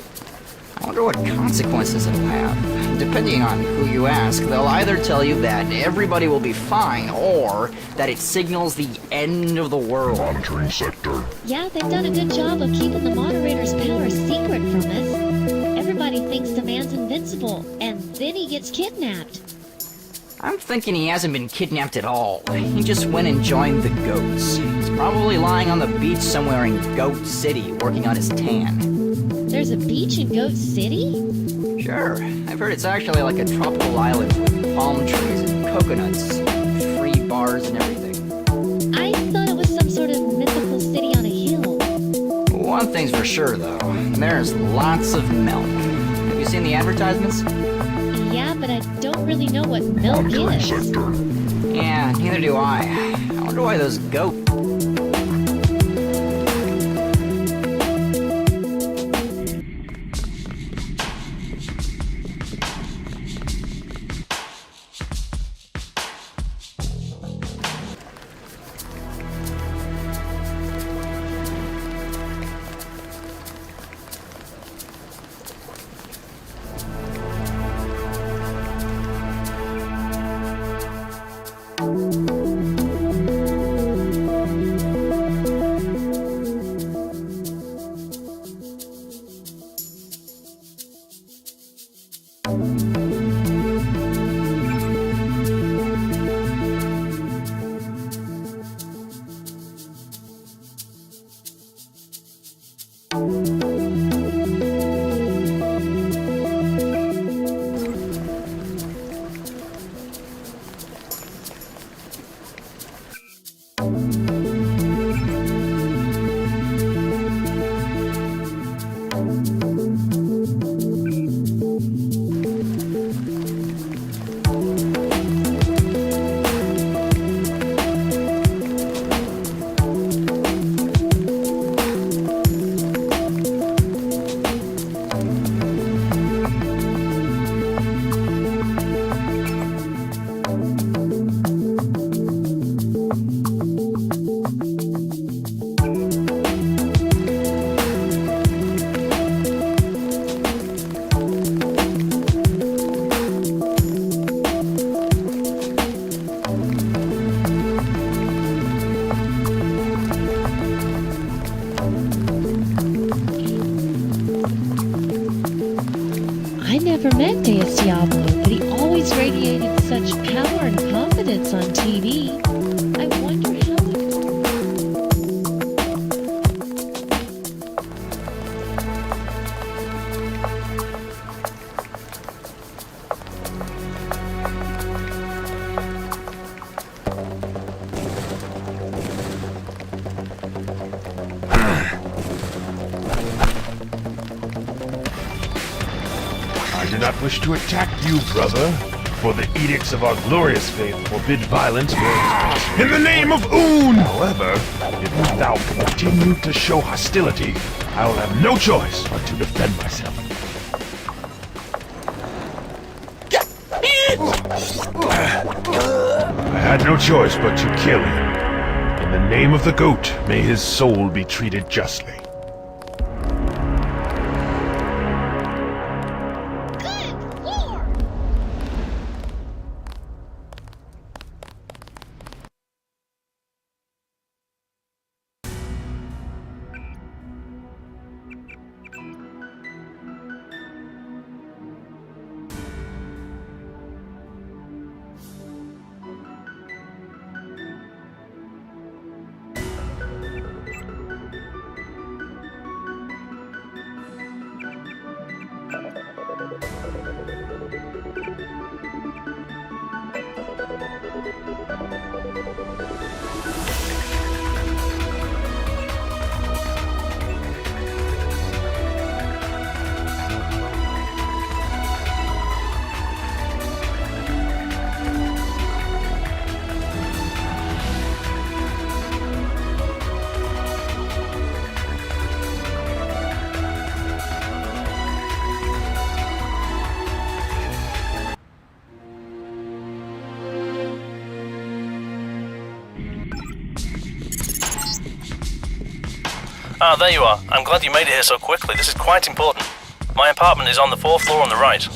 I wonder what consequences it'll have. Depending on who you ask, they'll either tell you that everybody will be fine, or that it signals the end of the world. Monitoring sector. Yeah, they've done a good job of keeping the moderator's power secret from us. Everybody thinks the man's invincible, and then he gets kidnapped. I'm thinking he hasn't been kidnapped at all. He just went and joined the goats. He's probably lying on the beach somewhere in Goat City, working on his tan. There's a beach in Goat City? Sure. I've heard it's actually like a tropical island with palm trees and coconuts, free bars and everything. I thought it was some sort of mythical city on a hill. One thing's for sure, though. There's lots of milk. Have you seen the advertisements? Yeah, but I don't really know what milk is. Yeah, neither do I. I wonder why those goats... I never met Deus Diablo, but he always radiated such power and confidence on TV. I wonder how I do not wish to attack you, brother, for the edicts of our glorious faith forbid violence. In the name of Un! However, if thou continue to show hostility, I will have no choice but to defend myself. I had no choice but to kill him. In the name of the goat, may his soul be treated justly. Ah, there you are. I'm glad you made it here so quickly. This is quite important. My apartment is on the 4th floor on the right.